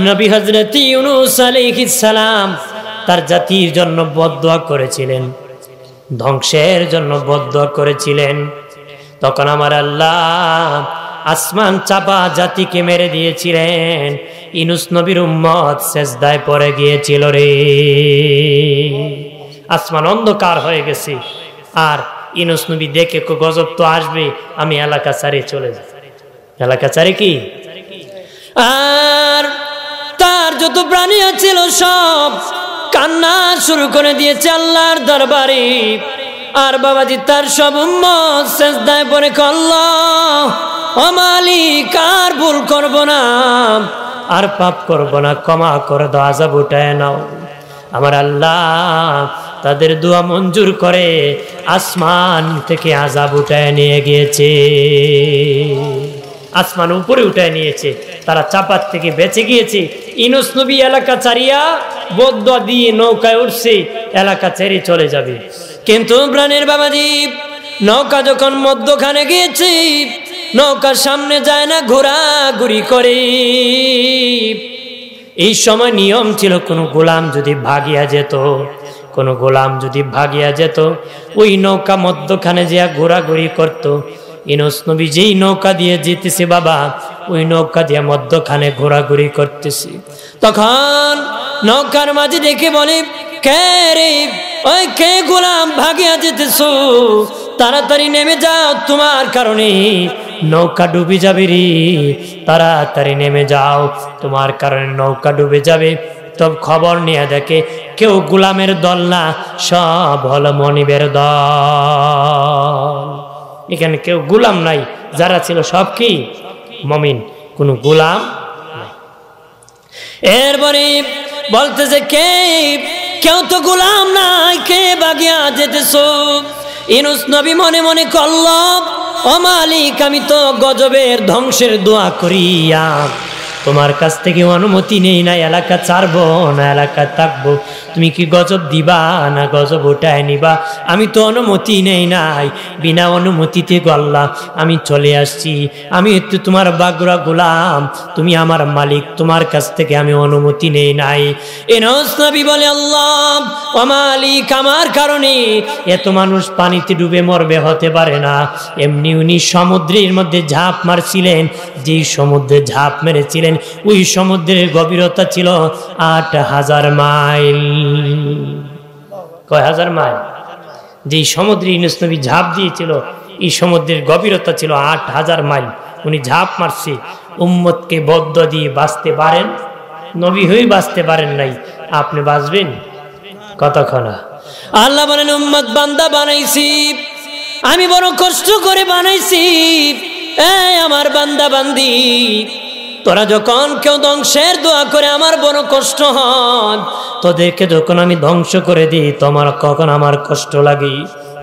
নবী হযরত ইউনূস আলাইহিস সালাম তার জাতির জন্য বদদোয়া করেছিলেন, ধ্বংসের জন্য বদদোয়া করেছিলেন। তখন আমার আল্লাহ আসমান চাপা জাতিকে মেরে দিয়েছিলেন। ইউনূস নবীর উম্মত সেজদায় পড়ে গিয়েছিল রে। আসমান অন্ধকার হয়ে গেছে, আর ইউনূস নবী দেখে গজব তো আসবে, আমি এলাকা ছাড়িয়ে চলে যাই। এলাকা ছাড়ে কি, আর তার যত প্রাণী ছিল সব কান্না শুরু করে দিয়েছে আল্লাহর দরবারে। আর বাবাজি তার সব উম্মত সেজদায় পড়ে আল্লাহ ও মালিক, আর ভুল করব না, আর পাপ করব না, ক্ষমা করে দাও, আযাব উঠায় নাও। আমার আল্লাহ তাদের দোয়া মঞ্জুর করে আসমান থেকে আযাব উঠায় নিয়ে গিয়েছে, আসমান উপরে উঠায় নিয়েছে। তারা চাপাত থেকে বেঁচে গিয়েছে। ইউনূস নবী এলাকা ছাড়িয়া বদদোয়া দিয়ে নৌকায় উঠছে, এলাকা ছেড়ে চলে যাবে। কিন্তু প্রাণের বাবাজি নৌকা যখন মধ্যখানে গিয়েছে, নৌকার সামনে যায় না, ঘোরাঘুরি করে। এই সময় নিয়ম ছিল, কোনো গোলাম যদি ভাগিয়া যেত, কোনো গোলাম যদি ভাগিয়া যেত, ওই নৌকা মধ্যখানে যে ঘোরাঘুরি করত। ইউনূস নবী যেই নৌকা দিয়ে যেতেছে বাবা, ওই নৌকা দিয়ে মধ্যখানে ঘোরাঘুরি করতেছে। তখন নৌকার মাঝে দেখে বলে, কে রে, ওই কে গোলাম ভাগিয়া যেতেছো, তাড়াতাড়ি নেমে যাও, তোমার কারণে নৌকা ডুবে যাবে রে, তাড়াতাড়ি নেমে যাও, তোমার কারণে নৌকা ডুবে যাবে। তব খবর নিয়ে দেখে কেউ গোলামের দল না, সব হলো মনিবের দল। এখানে কেউ গোলাম নাই, যারা ছিল সব কি মুমিন, কোনো গোলাম নাই। এরপরে বলতেছে, কেউ তো গোলাম নাই, কে ভাগিয়া যেতেছো? ইউনূস নবী মনে মনে কল্ল, ও মালিক, আমি তো গজবের ধ্বংসের দোয়া করিয়া তোমার কাছ থেকে অনুমতি নেই না, এলাকা ছাড়বো না এলাকা থাকবো, তুমি কি গজব দিবা না গজব ওটায় নিবা? আমি তো অনুমতি নেই নাই, বিনা অনুমতিতে গল্লা আমি চলে আসছি, আমি একটু তোমার বাগরা গোলাম, তুমি আমার মালিক, তোমার কাছ থেকে আমি অনুমতি নেই নাই। ইউনূস নবী বলে, আল্লাহ ও মালিক, আমার কারণে এত মানুষ পানিতে ডুবে মরবে, হতে পারে না। এমনি উনি সমুদ্রের মধ্যে ঝাঁপ মারছিলেন, যেই সমুদ্রে ঝাঁপ মেরেছিলেন ওই সমুদ্রের গভীরতা ছিল ৮,০০০ মাইল। কয় হাজার মাইল? যেই সমুদ্রে ইউনূস নবী ঝাঁপ দিয়েছিল, এই সমুদ্রের গভীরতা ছিল ৮,০০০ মাইল। উনি ঝাঁপ মারছে, উম্মতকে বদদোয়া দিয়ে বাঁচতে পারেন, নবী হয়ে বাঁচতে পারেন নাই, আপনি বাঁচবেন কতক্ষণ? আল্লাহ বলেন, উম্মত বান্দা বানাইছি, আমি বড় কষ্ট করে বানাইছি। আমার বান্দা বান্দি, তোরা যখন কেউ ধ্বংসের দোয়া করে আমার বড় কষ্ট হয়, তোদেরকে যখন আমি ধ্বংস করে দিই, তোমার কখন আমার কষ্ট লাগে।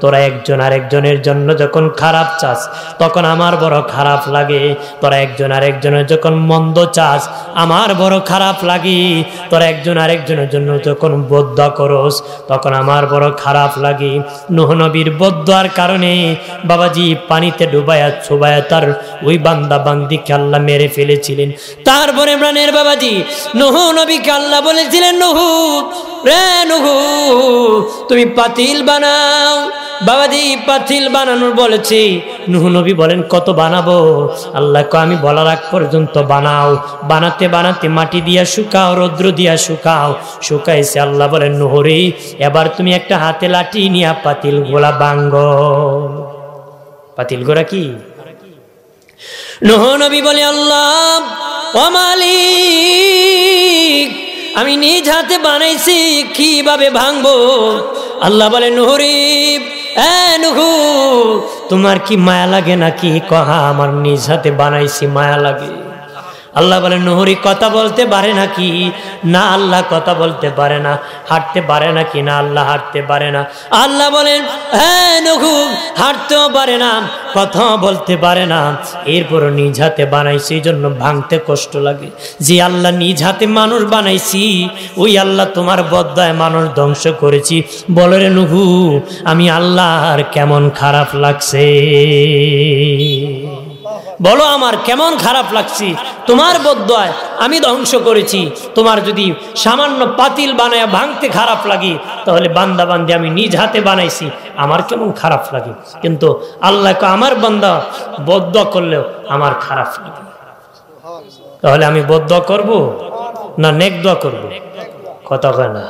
তোরা একজন আরেকজনের জন্য যখন খারাপ চাস, তখন আমার বড় খারাপ লাগে। তোরা একজন আরেকজনের যখন মন্দ চাস, আমার বড় খারাপ লাগে। তোরা একজন আরেকজনের জন্য যখন বদদোয়া করস, তখন আমার বড় খারাপ লাগে। নূহ নবীর বদদোয়ার কারণে বাবাজি পানিতে ডুবায়া ছুবায়া তার ওই বান্দা বান্দিকে আল্লাহ মেরে ফেলেছিলেন। তারপরে প্রাণের বাবাজি নূহ নবীকে আল্লাহ বলেছিলেন, নূহ রে নূহ, তুমি পাতিল বানাও। বাবাজি পাতিল বানানোর বলেছি, নূহ নবী বলেন, কত বানাবো? আল্লাহ কয়, আমি বলার আগ পর্যন্ত বানাও। বানাতে বানাতে মাটি দিয়া শুকাও, রৌদ্র দিয়া শুকাও, শুকাইছে। আল্লাহ বলেন, নূহ রে, এবার তুমি একটা হাতে লাঠি নিয়া পাতিল গোলা ভাঙ্গো। পাতিল গোলা কি? নূহ নবী বলে, আল্লাহ ও মালিক, আমি নিজ হাতে বানাইছি, কিভাবে ভাঙবো? আল্লাহ বলে, নূহ রে, নূহ, তোমার কি মায়া লাগে নাকি? কহা, আমার নিজ হাতে বানাইছি, মায়া লাগে। আল্লাহ বলেন, নূহ রে, কথা বলতে পারে নাকি? না, আল্লাহ কথা বলতে পারে না। হাঁটতে পারে নাকি? না, আল্লাহ হাঁটতে পারে না। আল্লাহ বলেন, হ্যাঁ নূহ, হাঁটতেও পারে না, কথাও বলতে পারে না, এরপর নিজ হাতে বানাইছি, এই জন্য ভাঙতে কষ্ট লাগে। যে আল্লাহ নিজ হাতে মানুষ বানাইছি, ওই আল্লাহ তোমার বদদোয়ায় মানুষ ধ্বংস করেছি। বলে রে নূহ, আমি আল্লাহর কেমন খারাপ লাগছে। বলো আমার কেমন খারাপ লাগছে, তোমার বদদোয়ায় আমি ধ্বংস করেছি। তোমার যদি সামান্য পাতিল বানায় ভাঙতে খারাপ লাগে, তাহলে বান্দা বান্দি আমি নিজ হাতে বানাইছি, আমার কেমন খারাপ লাগে। কিন্তু আল্লাহকে আমার বান্দা বদদোয়া করলেও আমার খারাপ লাগে। তাহলে আমি বদদোয়া করব না নেক দোয়া করব? কথা কয় না।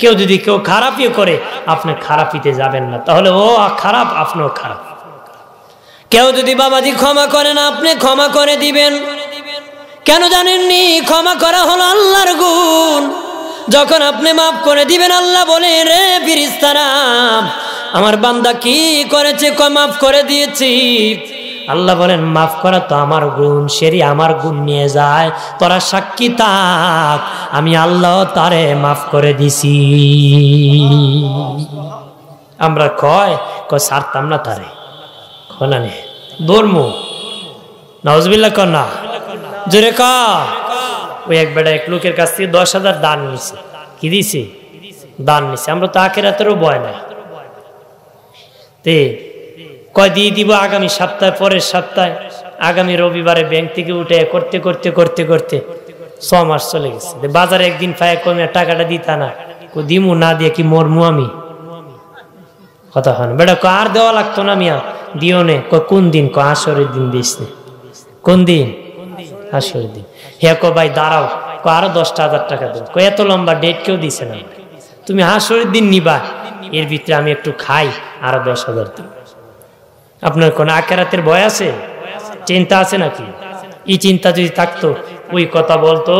কেউ যদি কেউ খারাপই করে, আপনি খারাপিতে যাবেন না, তাহলে ও খারাপ, আপনিও খারাপ। কেউ যদি বাবাজি ক্ষমা করে না, আপনি ক্ষমা করে দিবেন। কেন জানেননি? ক্ষমা করা হলো আল্লাহর গুণ। যখন আপনি মাফ করে দিবেন, আল্লাহ বলে, রে ফেরেশতারা, আমার বান্দা কি করেছে, মাফ করে দিয়েছি। আল্লাহ বলেন, মাফ করা তো আমার গুণ, সেরি আমার গুণ নিয়ে যায়, তোরা সাক্ষী থাক, আমি আল্লাহ তারে মাফ করে দিছি। আমরা কয় ছাড়তাম না তারে, খোলানে ধর্ম নাউজুবিল্লাহ কর না, জোরে ক। ওই এক বেটা এক লোকের কাছ থেকে 10,000 দান নিছে। কি দিছে? দান নিছে। আমরা তো আখিরাতেরও ভয় নাই, তে কয় দিয়ে দিব আগামী সপ্তাহে, পরের সপ্তাহে, আগামী রবিবারে ব্যাংক থেকে উঠে করতে করতে করতে করতে 6 মাস চলে গেছে। বাজারে একদিন পায়ে কমে টাকাটা দিতা না, দিমু না দিয়ে কি মরমু আমি? কথা হয় না। বেটা আর দেওয়া লাগতো না মিয়া, দিও নে। কোন দিন? আসরের দিন দিস নে। কোন দিন? আসরের দিন। হে ভাই দাঁড়াও, আরো 10,000 টাকা দেবো। এত লম্বা ডেট কেউ দিছে না, তুমি আসরের দিন নিবা, এর ভিতরে আমি একটু খাই, আরো 10,000 দেব। আপনার কোন আখিরাতের ভয় আছে? চিন্তা আছে নাকি? এই চিন্তা যদি থাকতো ওই কথা বলতো।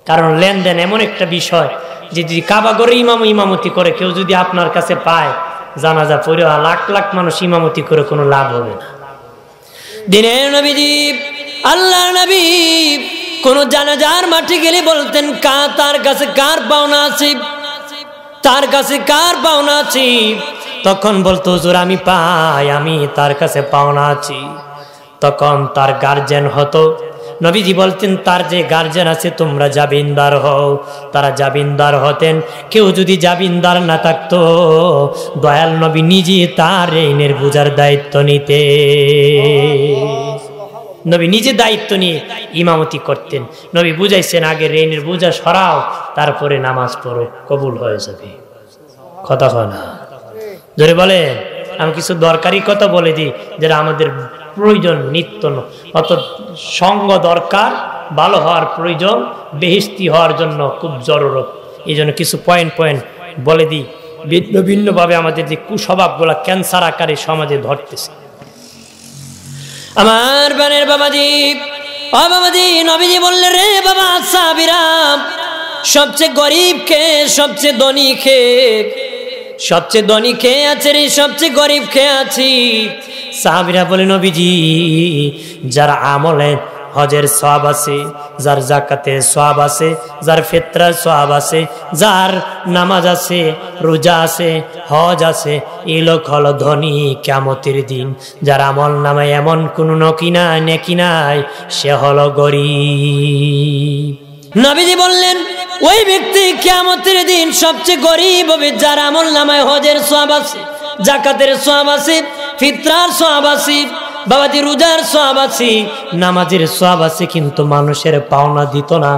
কারণ লেনদেন এমন একটা বিষয় যে যদি কাবা ঘরে ইমামতি করে কেউ যদি আপনার কাছে পায়, জানাজা পড়ে লাখ লাখ মানুষ ইমামতি করে কোনো লাভ হবে না। দিনের নবীজি, আল্লাহর নবী, কোন জানাজার মাঠে গেলে বলতেন, তার কাছে কার পাওনা আছে, তার কাছে কার পাওনা আছে। তখন বলতো, হুজুর আমি পাই, আমি তার কাছে পাওনা আছি। তখন তার গার্জেন হতো। নবীজি বলতেন, তার যে গার্জেন আছে তোমরা জামিনদার হও। তারা জামিনদার হতেন। কেউ যদি জামিনদার না থাকতো, দয়াল নবী নিজে তার ঋণের বোঝার দায়িত্ব নিতে। নবী নিজে দায়িত্ব নিয়ে ইমামতি করতেন। নবী বুঝাইছেন, আগে ঋণের বোঝা সরাও, তারপরে নামাজ পড়ো, কবুল হয়ে যাবে। কথা হয় না, ধরে বলে। আমি কিছু দরকারি কথা বলে দিই, যেটা আমাদের প্রয়োজন নিত্য, অত সঙ্গ দরকার, ভালো হওয়ার প্রয়োজন, বেহেশতি হওয়ার জন্য খুব জরুরত। এই জন্য কিছু পয়েন্ট বলে দিই। ভিন্ন ভিন্নভাবে আমাদের যে কুস্বভাবগুলা ক্যান্সার আকারে সমাজে ধরতেছে। আমার বানের বাবাজি, ও বাবাজি, নবীজি বললেন, রে বাবা সাহাবীরা, সবচেয়ে গরিব কে, সবচেয়ে ধনী কে? সবচেয়ে ধনী কে আছে রে, সবচেয়ে গরিব কে আছি? সাহাবীরা বলে, নবীজি, যার আমলে হজের সওয়াব আছে, যার যাকাতের সওয়াব আছে, যার ফিতরার সওয়াব আছে, যার নামাজ আছে, রোজা আছে, হজ আছে, এই লোক হলো ধনী কিয়ামতের দিন। যার আমল নামায় এমন কোনো নেকি নাই, সে হলো গরিব। নবীজি বললেন, ওই ব্যক্তি কিয়ামতের দিন সবচেয়ে গরিব হবে যার আমল নামায় হজের সওয়াব আছে, যাকাতের সওয়াব আছে, ফিতরার সওয়াব আছে, বাবাজি রোজার সওয়াব আছে, নামাজের সওয়াব আছে, কিন্তু মানুষের পাওনা দিত না।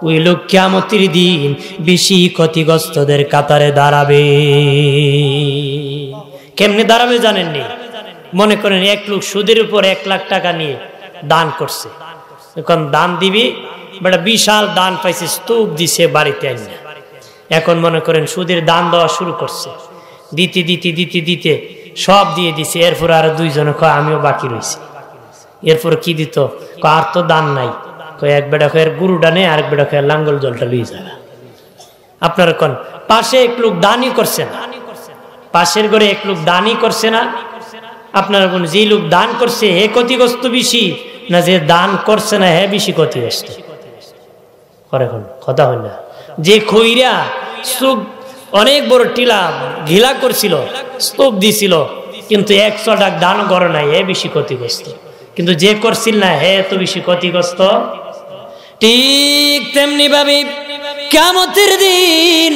ওই লোক কিয়ামতের দিন বেশি ক্ষতিগ্রস্তদের কাতারে দাঁড়াবে। কেমনে দাঁড়াবে জানেননি? মনে করেন এক লোক সুদের উপর 1 লাখ টাকা নিয়ে দান করছে। এখন দান দিবি, বেটা বিশাল দান পাইছে, স্তূপ দিছে বাড়িতে আইনা। এখন মনে করেন সুদের দান দেওয়া শুরু করছে, দিতে দিতে দিতে দিতে সব দিয়ে দিছে। এরপর আর 2 জনে কয় আমিও বাকি রয়েছি। এরপর কি দিত? আর তো দান নাই। এক বেটা কয়ের গুরুটা নেই, আরেক বেটা কয়ের লাঙ্গল জলটা লুই যাবে। আপনারা কোন পাশে এক লোক দানই করছে না, পাশের ঘরে এক লোক দানই করছে না। আপনারা কোন যে লোক দান করছে হে ক্ষতিগ্রস্ত বেশি, না যে দান করছে না হে বেশি ক্ষতিগ্রস্ত? কথা হয় না। যে খইরা স্তূপ অনেক বড় টিলা ঘিলা করছিল, স্তূপ দিছিল, কিন্তু 100 টাকা দান করে নাই, হে বেশি ক্ষতিগ্রস্ত। কিন্তু যে করছিল না হে তো বেশি ক্ষতিগ্রস্ত। ঠিক তেমনি ভাবে কিয়ামতের দিন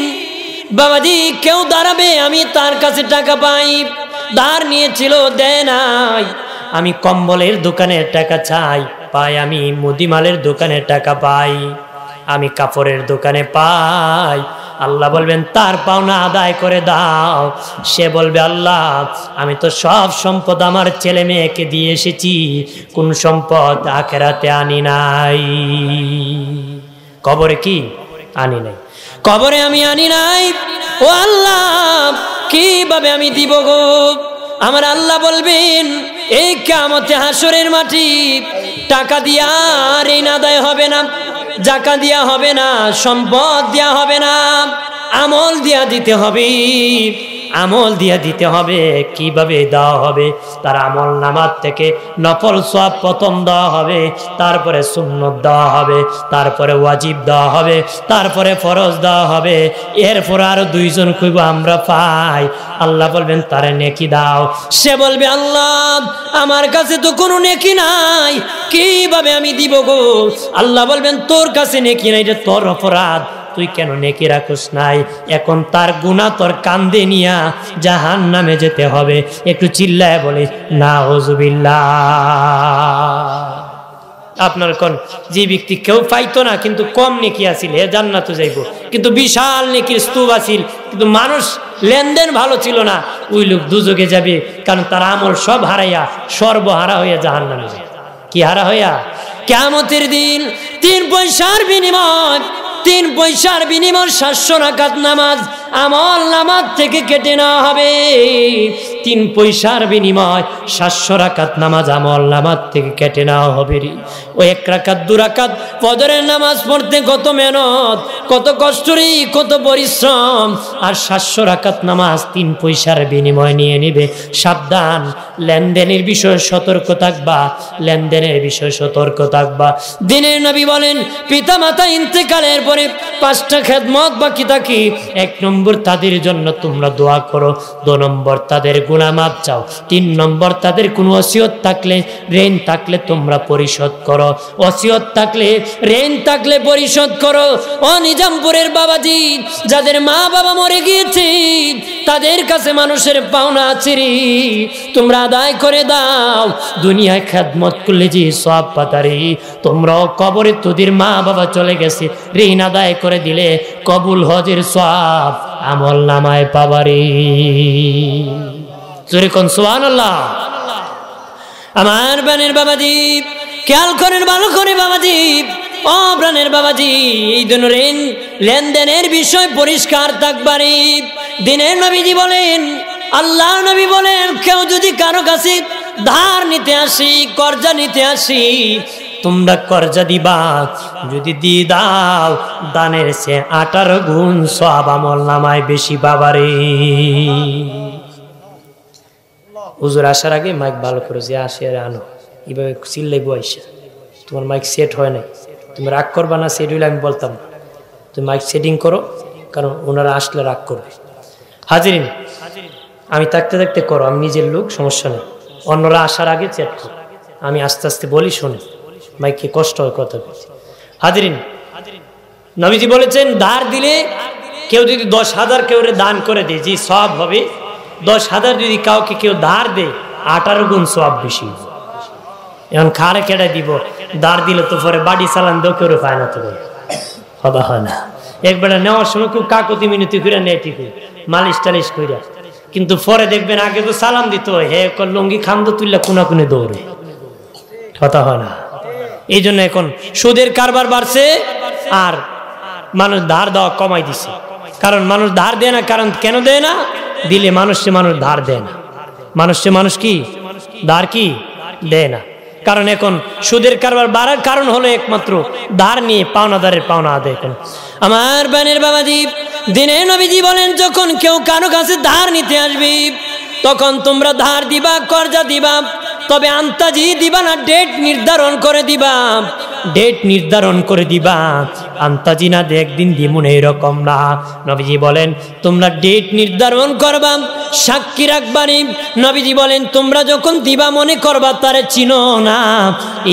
বাবাজি কেউ দাঁড়াবে, আমি তার কাছে টাকা পাই, ধার নিয়েছিল দেয় নাই, আমি কম্বলের দোকানের টাকা চাই, পাই আমি মুদিমালের দোকানের টাকা পাই, আমি কাপড়ের দোকানে পাই। আল্লাহ বলবেন তার পাওনা আদায় করে দাও। সে বলবে আল্লাহ আমি তো সব সম্পদ আমার ছেলে মেয়েকে দিয়ে এসেছি, কোন সম্পদ আখিরাতে আনি নাই। কবরে কি আনি নাই? কবরে আমি আনি নাই। ও আল্লাহ কিভাবে আমি দিব গো? আমার আল্লাহ বলবেন এই কিয়ামতে হাসরের মাটি টাকা দিয়া ঋণ আদায় হবে না, জাকাত দিয়া হবে না, সম্পদ দিয়া হবে না, আমল দিয়া দিতে হবে। আমল দিয়া দিতে হবে। কিভাবে দেওয়া হবে? তার আমল নামার থেকে নফল সওয়াব প্রথম দেওয়া হবে, তারপরে সুন্নত দেওয়া হবে, তারপরে ওয়াজিব দেওয়া হবে, তারপরে ফরজ দেওয়া হবে। এরপর আরো দুইজন কইব আমরা পাই। আল্লাহ বলবেন তারে নেকি দাও। সে বলবে আল্লাহ আমার কাছে তো কোনো নেকি নাই, কিভাবে আমি দিব গো? আল্লাহ বলবেন তোর কাছে নেকি নাই, এটা তোর অপরাধ, তুই কেন নেকি রাখোস নাই? এখন তার গুনাহ তোর কান্দে নিয়া জাহান্নামে যেতে হবে। একটু চিল্লায় বলে নাউজুবিল্লাহ। আপনার কোন যে ব্যক্তি কেউ পাইতো না কিন্তু কম নেকি আছিল, হে জান্নাতে যাইব, কিন্তু বিশাল নেকির স্তূপ আছিল, কিন্তু মানুষ লেনদেন ভালো ছিল না, ওই লোক দুজকে যাবে, কারণ তার আমল সব হারাইয়া সর্বহারা হইয়া জাহান্নামে যাবে। কি হারা হইয়া? কিয়ামতের দিন 3 পয়সার বিনিময় 3 পয়সার বিনিময় 700 রাকাত নামাজ আমল নামাজ থেকে কেটে নেওয়া হবে। 3 পয়সার বিনিময় 700 রাকাত নামাজ আমল নামাজ থেকে কেটে নেওয়া হবে। ওই 1 রাকাত 2 রাকাত ফজরের নামাজ পড়তে কত মেহনত, কত কষ্ট রে, কত পরিশ্রম, আর 700 রাকাত নামাজ 3 পয়সার বিনিময় নিয়ে নেবে। সাবধান, লেনদেনের বিষয়ে সতর্ক থাকবা, লেনদেনের বিষয়ে সতর্ক থাকবা। দিনের নবী বলেন পিতা মাতা ইন্তেকালের পরে 5টা খেদমত বাকি থাকে। 1 নম্বর তাদের জন্য তোমরা দোয়া করো, 2 নম্বর তাদের গুনাহ মাফ চাও, 3 নম্বর তাদের কোনো ওসিয়ত থাকলে ঋণ থাকলে তোমরা পরিশোধ করো, ওসিয়ত থাকলে ঋণ থাকলে পরিশোধ করো। ও নিজামপুরের বাবাজি, যাদের মা বাবা মরে গিয়েছে তাদের কাছে মানুষের পাওনা আছে রে, তোমরা আদায় করে দাও। দুনিয়ায় খেদমত করলে যে সওয়াব পাতারি, তোমরাও কবরে তোদের মা বাবা চলে গেছে ঋণ আদায় করে দিলে কবুল হজের সওয়াব আমল নামায় পাবারে। জোরে কোন সুবহানাল্লাহ। আমার বানের বাবাজি খেয়াল করেন ভালো করে বাবাজি, ও প্রাণের বাবাজি, এই জন্য ঋণ লেনদেনের বিষয় পরিষ্কার থাকবারে। দিনের নবীজি বলেন, আল্লাহ নবী বলেন কেউ যদি কারো কাছে ধার নিতে আসি, কর্জা নিতে আসি, তোমরা কর্জা দিবা, যদি দিয়ে দাও দানের সে 18 গুণ সওয়াব আমল নামায় বেশি বাবারে। হুজুর আসার আগে মাইক ভালো করে যে আসে আর আনো, এইভাবে চিল্লাইবো আইসা, তোমার মাইক সেট হয় নাই, তুমি রাগ করবা না, সেট হইলে আমি বলতাম না, তুমি মাইক সেটিং করো, কারণ ওনারা আসলে রাগ করবে। হাজিরিন, আমি থাকতে থাকতে করো, আমি নিজের লোক, সমস্যা নেই, অন্যরা আসার আগে চেট করো, আমি আস্তে আস্তে বলি শোনে, মাইকে কষ্ট হয় কথা বলছি। হাজিরিন, নবীজি বলেছেন ধার দিলে কেউ যদি 10,000 কেউ দান করে দেয় যে সওয়াব হবে, 10,000 যদি কাউকে কেউ ধার দেয় 18 গুণ সওয়াব বেশি। এখন খাড়ে কেটে দিব, ধার দিলে তো পরে বাড়ি চালান দেও কেউ পায় না, তো কথা হয় না। একবেলা নেওয়ার সময় খুব কাকতি মিনতি করে নেয়, ঠিক মালিশ টালিশ কইরা, কিন্তু পরে দেখবেন আগে তো সালাম দিত, হে লঙ্গি খান্দ তুললে কোনাকুনি দৌড়ে, কথা হয় না। এই জন্য এখন সুদের কারবার বাড়ছে আর মানুষ ধার দেওয়া কমাই দিছে, কারণ মানুষ ধার দেয় না। কারণ কেন দেয় না? দিলে মানুষ ধার দেয় না, মানুষ কি ধার কি দেয় না। কারণ এখন সুদের কারবার বাড়ার কারণ হলো একমাত্র ধার নিয়ে পাওনাদারের পাওনা আদায় করে। আমার বানের বাবাজি, দিনে নবীজি বলেন যখন কেউ কারো কাছে ধার নিতে আসবে তখন তোমরা ধার দিবা, কর্জা দিবা, তবে আন্তাজি দিবা না, ডেট নির্ধারণ করে দিবা, ডেট নির্ধারণ করে দিবা। আন্তাজি না একদিন দিমুন এইরকম না। নবীজি বলেন তোমরা ডেট নির্ধারণ করবা, সাক্ষী রাখবানি। নবীজি বলেন তোমরা যখন দিবা মনে করবা তারে চিনো না,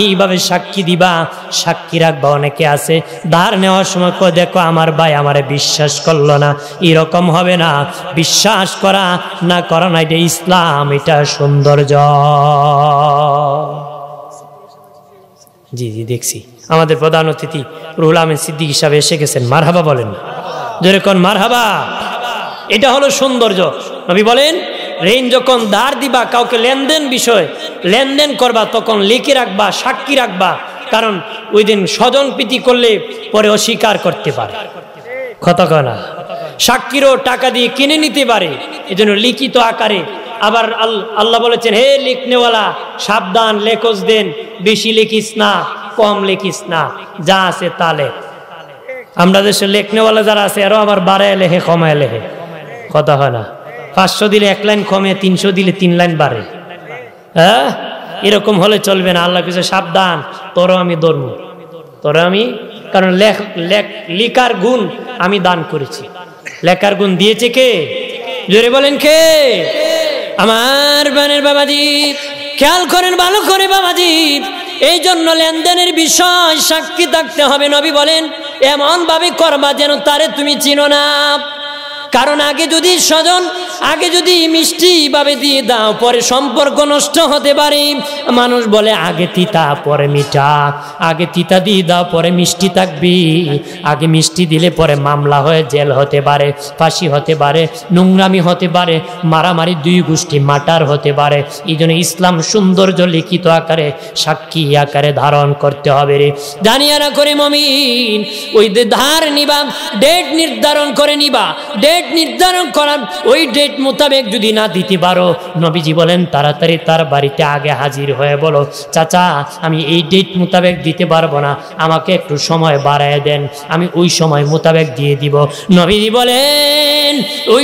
এইভাবে সাক্ষী দিবা। সাক্ষী রাখবা। অনেকে আছে ধার নেওয়ার সময় কই দেখো আমার ভাই আমারে বিশ্বাস করলো না, এরকম হবে না। বিশ্বাস করা না করা না, এটা ইসলাম, এটা সৌন্দর্য। জি জি দেখছি আমাদের প্রধান অতিথি রুহুল আমিন সিদ্দিক হিসাবে এসে গেছেন। মারহাবা বলেন না, যেরকম মারহাবা। এটা হলো সৌন্দর্য। নবী বলেন ঋণ যখন ধার দিবা, কাউকে লেনদেন বিষয় লেনদেন করবা, তখন লিখে রাখবা, সাক্ষী রাখবা। কারণ ওই দিন স্বজন প্রীতি করলে পরে অস্বীকার করতে পারে, কথা কয় না। সাক্ষীরও টাকা দিয়ে কিনে নিতে পারে, এজন্য লিখিত আকারে। আবার আল্লাহ বলেছেন হে লিখনেওয়ালা সাবধান, লেখস দেন, বেশি লিখিস না, কম লিখিস না, যা আছে তা লেখ। আমরা দেশে লেখনেওয়ালা যারা আছে আরো আবার বাড়ায় লেখে, কমায় লেখে, কথা হয় না। 500 দিলে 1 লাইন কমে, 300 দিলে 3 লাইন বাড়ে। হ্যাঁ, এরকম হলে চলবে না। আল্লাহ কিছু সাবধান, তোরও আমি ধরব, তোরও আমি, কারণ লেখার গুণ আমি দান করেছি। লেখার গুণ দিয়েছে কে? জোরে বলেন কে? আমার বানের বাবাজি খেয়াল করেন ভালো করে বাবাজি। এই জন্য লেনদেনের বিষয় সাক্ষী থাকতে হবে। নবী বলেন এমন ভাবে করবা যেন তারে তুমি চিনো না। কারণ আগে যদি স্বজন আগে যদি মিষ্টি ভাবে দিয়ে দাও, পরে সম্পর্ক নষ্ট হতে পারে। মানুষ বলে আগে তিতা পরে মিঠা, আগে তিতা দিয়ে দাও পরে মিষ্টি থাকবি। আগে মিষ্টি দিলে পরে মামলা হয়ে জেল হতে পারে, ফাঁসি হতে পারে, নোংরামি হতে পারে, মারামারি, 2 গোষ্ঠী মাটার হতে পারে। এই জন্য ইসলাম সৌন্দর্য লিখিত আকারে, সাক্ষী আকারে ধারণ করতে হবে রে। জানিয়া না করে মমিন, ওই ধার নিবা, ডেট নির্ধারণ করে নিবা। ডেট নির্ধারণ করার ওই ডেট মোতাবেক যদি না দিতে পারো, নবীজি বলেন তাড়াতাড়ি তার বাড়িতে আগে হাজির হয়ে বলো চাচা আমি এই ডেট মোতাবেক দিতে পারবো না, আমাকে একটু সময় বাড়ায় দেন, আমি ওই সময় মোতাবেক দিয়ে দিব। নবীজি বলেন ওই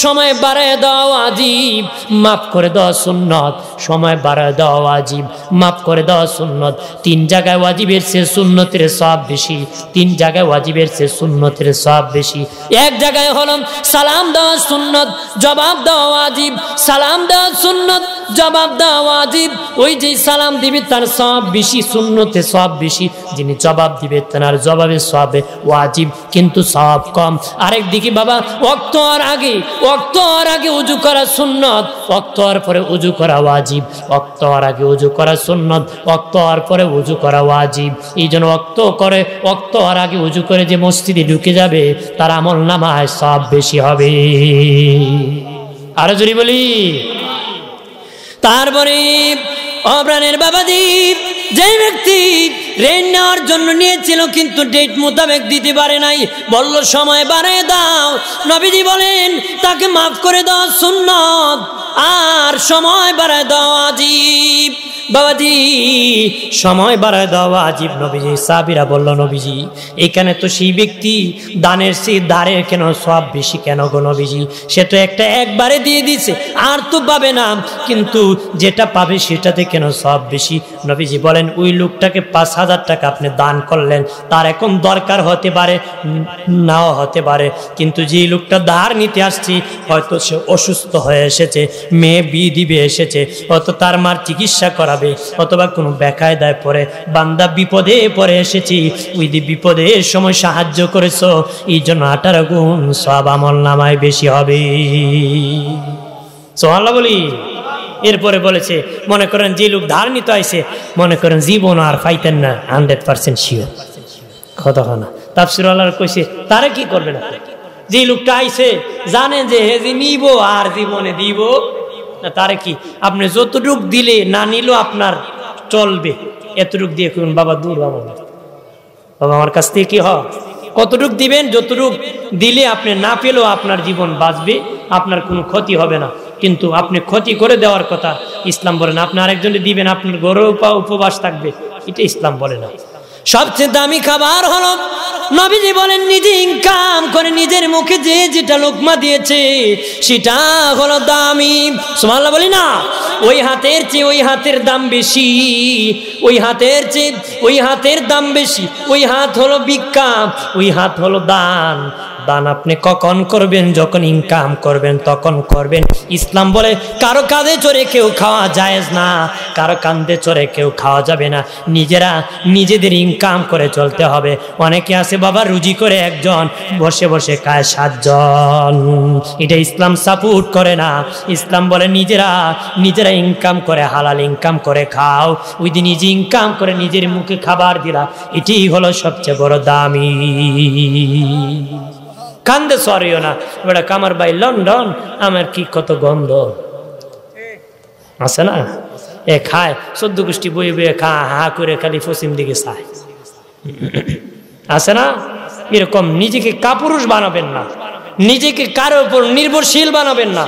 সময় বাড়ায় দাও ওয়াজিব, মাফ করে দেওয়া সুন্নত। সময় বাড়ায় দেওয়া ওয়াজিব, মাফ করে দেওয়া সুন্নত। 3 জায়গায় ওয়াজিবের চেয়ে সুন্নতের সওয়াব বেশি, 3 জায়গায় ওয়াজিবের চেয়ে সুন্নতের সওয়াব বেশি। এক জায়গায় হলো সালাম দেওয়া সুন্নত, জবাব দেওয়া ওয়াজিব। সালাম দেওয়া সুন্নত, জবাব দেওয়া ওয়াজিব। ওই যে সালাম দিবে তার সওয়াব বেশি, সুন্নতে সওয়াব বেশি। যিনি জবাব দিবে তার জবাবের সওয়াবে ওয়াজিব, কিন্তু সওয়াব কম। আরেক দিকে বাবা ওয়াক্ত হওয়ার আগে ওযু করা সুন্নত, ওয়াক্ত হওয়ার পরে ওযু করা ওয়াজিব। ওয়াক্ত হওয়ার আগে ওযু করা সুন্নত, ওয়াক্ত হওয়ার পরে ওযু করা ওয়াজিব। এই জন্য ওয়াক্ত হওয়ার আগে ওযু করে যে মসজিদে ঢুকে যাবে তার আমলনামায় সওয়াব বেশি হবে। আরো জোরে বলি। তারপরে অপ্রাণের বাবাজি, যে ব্যক্তি ঋণ নেওয়ার জন্য নিয়েছিল কিন্তু ডেট মোতাবেক দিতে পারে নাই, বলল সময় বাড়িয়ে দাও, নবীজি বলেন তাকে মাফ করে দাও সুন্নত, আর সময় বাড়ায় দাও ওয়াজিব। বাবাজি সময় বাড়ায় দাও ওয়াজিব। নবীজি সাহাবীরা বলল নবীজি এখানে তো সেই ব্যক্তি দানের চেয়ে ধারের কেন সওয়াব বেশি কেন গো নবীজি? সে তো একবারে দিয়ে দিছে, আর তো পাবে না, কিন্তু যেটা পাবে সেটাতে কেন সওয়াব বেশি? নবীজি বলেন ওই লোকটাকে 5,000 টাকা আপনি দান করলেন, তার এখন দরকার হতে পারে, নাও হতে পারে, কিন্তু যে লোকটা ধার নিতে আসছে হয়তো সে অসুস্থ হয়ে এসেছে, মেয়ে বিয়ে দিবে এসেছে, হয়তো তার মার চিকিৎসা করাবে, অথবা কোনো বেকায়দায় পড়ে বান্দা বিপদে পড়ে এসেছি, ওই যে বিপদের সময় সাহায্য করেছো, এই জন্য 18 গুণ সওয়াব আমলনামায় বেশি হবে। সুবহানাল্লাহ বলি। এরপরে বলেছে মনে করেন যে লোক ধার নিতে আইছে, মনে করেন জীবন আর পাইতেন না, 100% শিওর, কথা হয় না। তাফসীর আল্লাহর কইছে তারা কি করবে না, যে লোকটা আইছে জানে যে হে যে নিব আর জীবনে দিব না, তারে কি আপনি যতটুক দিলে না নিলেও আপনার চলবে, এতটুক দিয়ে কোন বাবা দূর বাবা আমার কাছ থেকে কি হয়, কতটুক দিবেন, যতটুক দিলে আপনি না পেলেও আপনার জীবন বাঁচবে, আপনার কোনো ক্ষতি হবে না। কিন্তু আপনি ক্ষতি করে দেওয়ার কথা ইসলাম বলে না। আপনি আরেকজনে দিবেন, আপনার গরু উপবাস থাকবে, এটা ইসলাম বলে না। সবচেয়ে দামি খাবার হলো, নবীজি বলেন নিজে ইনকাম করে নিজের মুখে যে যেটা লোকমা দিয়েছে সেটা হলো দামি। সুবহানাল্লাহ বলি না। ওই হাতের চেয়ে ওই হাতের দাম বেশি, ওই হাতের চেয়ে ওই হাতের দাম বেশি। ওই হাত হলো ভিক্ষা, ওই হাত হলো দান। দান আপনি কখন করবেন? যখন ইনকাম করবেন তখন করবেন। ইসলাম বলে কারো কাঁধে চড়ে কেউ খাওয়া জায়েজ না, কারো কাঁধে চড়ে কেউ খাওয়া যাবে না। নিজেরা নিজেদের ইনকাম করে চলতে হবে। অনেকে আছে বাবা রুজি করে একজন, বসে বসে খায় 7 জন। এটা ইসলাম সাপোর্ট করে না। ইসলাম বলে নিজেরা ইনকাম করে, হালাল ইনকাম করে খাও। ওই দিন নিজে ইনকাম করে নিজের মুখে খাবার দিলা, এটাই হলো সবচেয়ে বড় দামি। কান্দে সরিও না বেটা, কামার ভাই লন্ডন, আমার কি কত গন্ধ আছে না। এ খায় 14 গোষ্ঠী বয়ে বয়ে খা, হা করে খালি পশ্চিম দিকে চায়, আছে না। এরকম নিজেকে কাপুরুষ বানাবেন না, নিজেকে কারো উপর নির্ভরশীল বানাবেন না,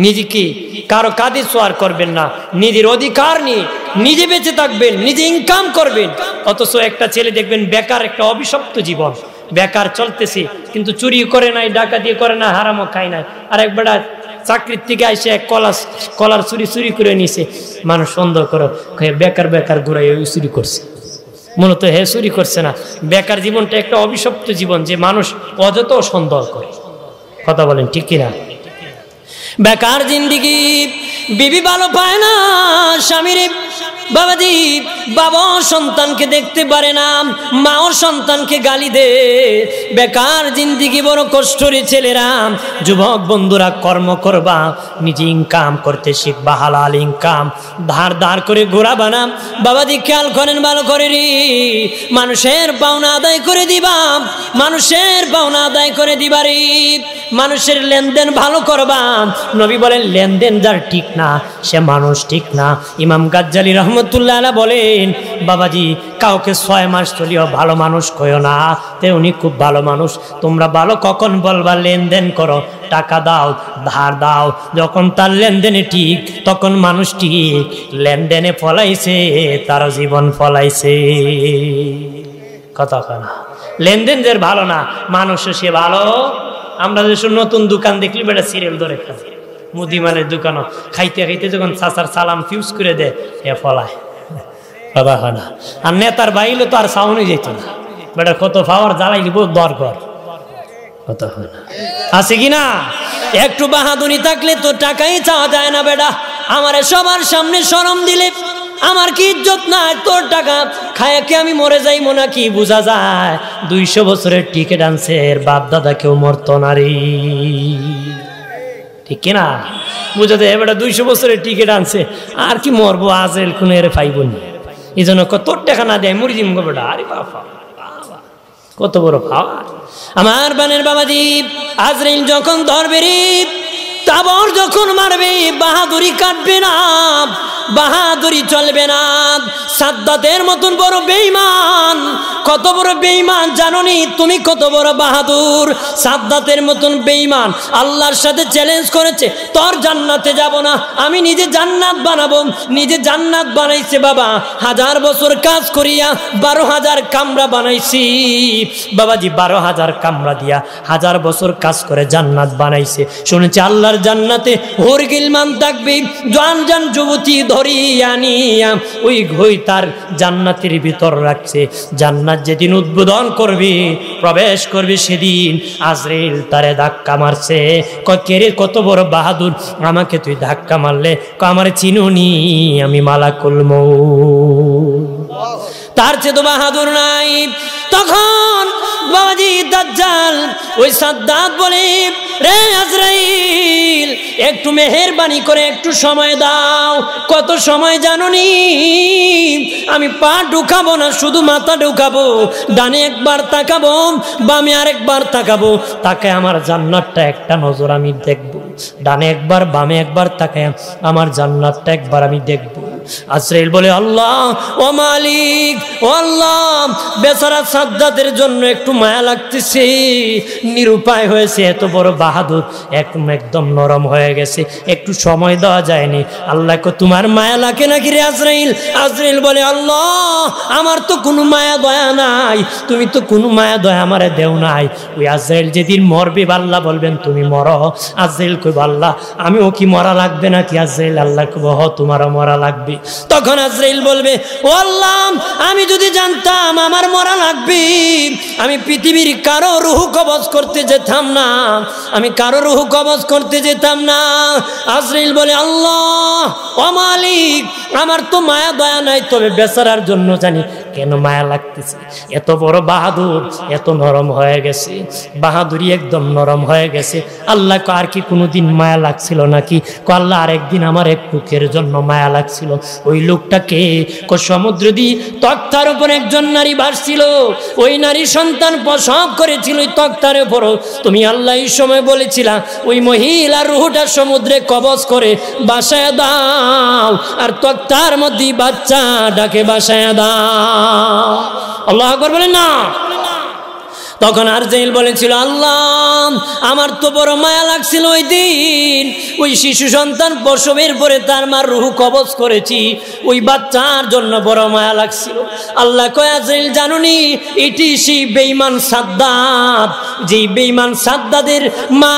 নিজেকে কারো কাঁধে সোয়ার করবেন না। নিজের অধিকার নিয়ে নিজে বেঁচে থাকবেন, নিজে ইনকাম করবেন। অথচ একটা ছেলে দেখবেন বেকার, একটা অভিশপ্ত জীবন, বেকার চলতেছে, কিন্তু চুরি করে নাই, ডাকাতি করে না, হারামও খায় নাই। আর একবার চাকরির থেকে এসে কলার চুরি করে নিছে। মানুষ সন্দেহ করো, বেকার ঘুরাই চুরি করছে। মূলত হে চুরি করছে না, বেকার জীবনটা একটা অভিশপ্ত জীবন, যে মানুষ অযথ সন্দেহ করে। কথা বলেন ঠিক কিনা? বেকার জিন্দিগি, বিবি ভালো পায় না স্বামীরে, বাবাজি বাবা সন্তানকে দেখতে পারে না, মাও সন্তানকে গালি দে। বেকার জিন্দিগি বড় কষ্টরে। ছেলেরা, যুবক বন্ধুরা, কর্ম করবা, নিজে ইনকাম করতে শিখবা, হালাল ইনকাম। ধার করে ঘোরা বানাম। বাবাজি খেয়াল করেন ভালো করে রে, মানুষের পাওনা আদায় করে দিবা, মানুষের পাওনা আদায় করে দিবা রে। মানুষের লেনদেন ভালো করবা। নবী বলেন লেনদেন যার ঠিক না সে মানুষ ঠিক না। ইমাম গাজ্জালি রহমতুল্লাহ আলাইহি বলেন, বাবাজি কাউকে 6 মাস চলিও ভালো মানুষ কইও না, তে উনি খুব ভালো মানুষ। তোমরা ভালো কখন বলবা? লেনদেন করো, টাকা দাও, ধার দাও, যখন তার লেনদেনে ঠিক তখন মানুষ ঠিক। লেনদেনে ফলাইছে তার জীবন ফলাইছে। কথা না, লেনদেন যে ভালো না, মানুষ সে ভালো। আমরা যেসব নতুন দোকান দেখলি বেটা সিরিয়াল ধরে খাই, মুদিমানের দোকানও খাইতে খাইতে যখন চাচার সালাম ফিউজ করে দেয়, এ ফলায়। কথা হয় না। আর নেতার বাইলে তো আর সাউন্ডই যেত না, বেটা কত পাওয়ার জ্বালাইলি বহু দরকার। কথা হয় না, আছে কি না? একটু বাহাদুরি থাকলে তো টাকাই চাওয়া যায় না বেটা। আমারে সবার সামনে শরম দিলে আমার কি ইজ্জত নাই? তোর টাকা খায় কি আমি মরে যাই মনে কি বোঝা যায়? 200 বছরের টিকিট আনছে, এর বাপ দাদা কেউ মরতো না রে, ঠিক কিনা? বুঝা যায় এবার 200 বছরের টিকিট আনছে, আর কি মরবো, আজেল কোন এর পাইব না। এই জন্য তোর টাকা না দেয় মরি জিম বেটা। আরে বাবা, কত বড় পাওয়া আমার বানের বাবাজি। আজরাইল যখন ধরবে রে, তাবর যখন মারবে, বাহাদুরি কাটবে না, বাহাদুরি চলবে না। সাদ্দাতের মতন বড় বেঈমান, কত বড় বেঈমান জানোনি তুমি? কত বড় বাহাদুর! সাদ্দাতের মতন বেঈমান আল্লাহর সাথে চ্যালেঞ্জ করেছে, তোর জান্নাতে যাব না, আমি নিজে জান্নাত বানাবো। নিজে জান্নাত বানাইছে বাবা, 1000 বছর কাজ করিয়া 12,000 কামরা বানাইছি। বাবাজি 12,000 কামরা দিয়া 1000 বছর কাজ করে জান্নাত বানাইছে। শুনেছি আল্লাহর জান্নাতে হোর গিলমান থাকবে, জান যুবতী ধরিয়া নিয়া ওই ঘই তার জান্নাতের ভিতর রাখছে। জান্নাত যেদিন উদ্বোধন করবে, প্রবেশ করবে, সেদিন আজরাইল তারে ধাক্কা মারছে। কে কত বড় বাহাদুর, আমাকে তুই ধাক্কা মারলে? আমার চিনুনি, আমি মালাকুল মউত। তার চেয়ে তো বাহাদুর নাই। তখন বাবাজি দাজ্জাল ওই সাদ্দাত বলে, রে আজরাইল একটু মেহেরবানি করে একটু সময় দাও। কত সময় জানোনি? আমি পা ঢুকাবো না, শুধু মাথা ঢুকাবো। ডানে একবার তাকাবো, বামে আরেকবার তাকাবো, তাকে আমার জান্নাতটা একটা নজর আমি দেখবো। ডানে একবার, বামে একবার তাকায় আমার জান্নাতটা একবার আমি দেখবো। আজরাইল বলে, আল্লাহ ও মালিক, ও আল্লাহ, বেচারা সাদ্দাতের জন্য একটু মায়া লাগতেছে, নিরুপায় হয়েছে, এত বড় বাহাদুর, একদম নরম হয়ে গেছে, একটু সময় দেওয়া যায়নি। আল্লাহকে তোমার মায়া লাগে নাকি রে আজরাইল? আজরাইল বলে আল্লাহ আমার তো কোনো মায়া দয়া নাই, তুমি তো কোনো মায়া দয়া আমারে দেও নাই। ওই আজরাইল যেদিন মরবে আল্লাহ বলবেন তুমি মরো। আজরাইল কইব আল্লাহ আমিও কি মরা লাগবে নাকি? আজরাইল আল্লাহ কইব হ তোমারও মরা লাগবে। তখন আজরাইল বলবে ও আল্লাহ আমি যদি জানতাম আমার মরা লাগবে আমি পৃথিবীর কারো রূহ কবজ করতে যেতাম না, আমি কারো রূহ কবজ করতে যেতাম না। আজরাইল বলে আল্লাহ ও মালিক আমার তো মায়া দয়া নাই, তবে বেচারার জন্য জানি কেন মায়া লাগতেছে। এত বড় বাহাদুর এত নরম হয়ে গেছে, বাহাদুরি একদম নরম হয়ে গেছে। আল্লাহ আর কি কোনোদিন মায়া লাগছিল নাকি? আল্লাহ আরেকদিন আমার এক লোকের জন্য মায়া লাগছিল। ওই লোকটাকে সমুদ্র দিয়ে তক্তার উপর একজন নারী ভাসছিল, ওই নারী সন্তান প্রসব করেছিল ওই তক্তার উপর। তুমি আল্লাহ এই সময় বলেছিলা ওই মহিলার রুহটা সমুদ্রে কবজ করে বাসায় দাও, আর তক্তার মধ্যে বাচ্চাটাকে বাসায় দাও। আল্লাহু আকবার বলেন না। তখন আরজাইল বলেছিল আল্লাহ আমার তো বড় মায়া লাগছিল ওই দিন, ওই শিশু সন্তান প্রসবের পরে তার মার রূহ কবজ করেছি, ওই বাচ্চার জন্য বড় মায়া লাগছিল। আল্লাহ কয় আরজাইল জানুনি এটি সেই বেঈমান সাদ্দাদ, যেই বেঈমান সাদ্দাদের মা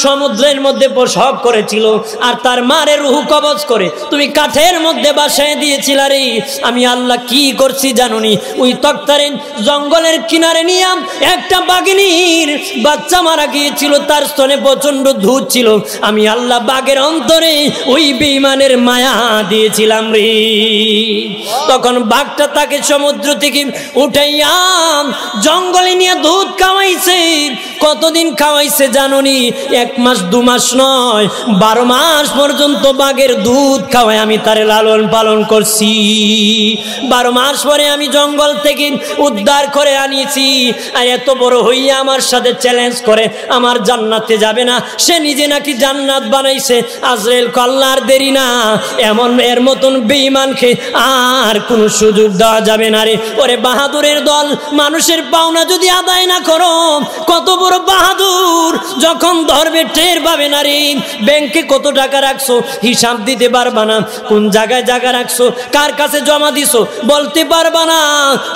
সমুদ্রের মধ্যে প্রসব করেছিল আর তার মারে রূহ কবজ করে তুমি কাঠের মধ্যে বাসায় দিয়েছিলা রে। আমি আল্লাহ কি করছি জানুনি? ওই তক্তারে জঙ্গলের কিনারে নিয়ে একটা বাঘিনীর বাচ্চা মারা গিয়েছিল, তার স্তনে প্রচন্ড দুধ ছিল। আমি আল্লাহ বাঘের অন্তরে ওই বেঈমানের মায়া দিয়েছিলাম রে। তখন বাঘটা তাকে সমুদ্র থেকে উঠাইয়া জঙ্গলে নিয়ে দুধ খাওয়াইছে। কতদিন খাওয়াইছে জানুনি? 1 মাস 2 মাস নয়, 12 মাস পর্যন্ত বাঘের দুধ খাওয়াই আমি তারে লালন পালন করছি। 12 মাস পরে আমি জঙ্গল থেকে উদ্ধার করে আনিয়েছি। আর এত বড় হইয়া আমার সাথে চ্যালেঞ্জ করে আমার জান্নাতে যাবে না, সে নিজে নাকি জান্নাত বানাইছে। আজরাইল আল্লাহর দেরি না, এমন এর মতন বেঈমানকে আর কোনো সুযোগ দেওয়া যাবে না রে। ওরে বাহাদুরের দল, মানুষের পাওনা যদি আদায় না করো, কত বড় বাহাদুর যখন ধরবে টের পাবে না রে। ব্যাংকে কত টাকা রাখছো হিসাব দিতে পারবা না, কোন জায়গায় জায়গা রাখছো, কার কাছে জমা দিছো বলতে পারবা না,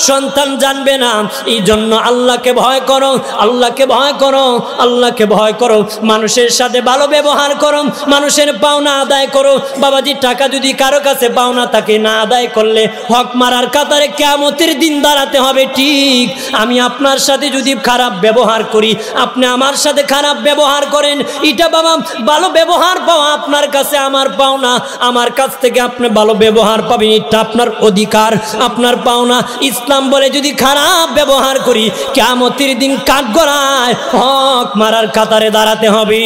সন্তান জানবে না। এই জন্য আল্লাহকে ভয় করো, আল্লাহকে ভয় করো, আল্লাহকে ভয় করো। মানুষের সাথে ভালো ব্যবহার করো, মানুষের পাওনা আদায় করো। বাবাজি টাকা যদি কারো কাছে পাওনা তাকে না আদায় করলে হক মারার কাতারে কিয়ামতের দিন দাঁড়াতে হবে। ঠিক আমি আপনার সাথে যদি খারাপ ব্যবহার করি, আপনি আমার সাথে খারাপ ব্যবহার করেন, এটা বাবা ভালো ব্যবহার পাওয়া আপনার কাছে আমার পাওনা, আমার কাছ থেকে আপনি ভালো ব্যবহার পাবেন, এটা আপনার অধিকার, আপনার পাওনা। ইসলাম বলে যদি খারাপ ব্যবহার করি কিয়ামতের দিন কাঠগড়ায় হক মারার কাতারে দাঁড়াতে হবে।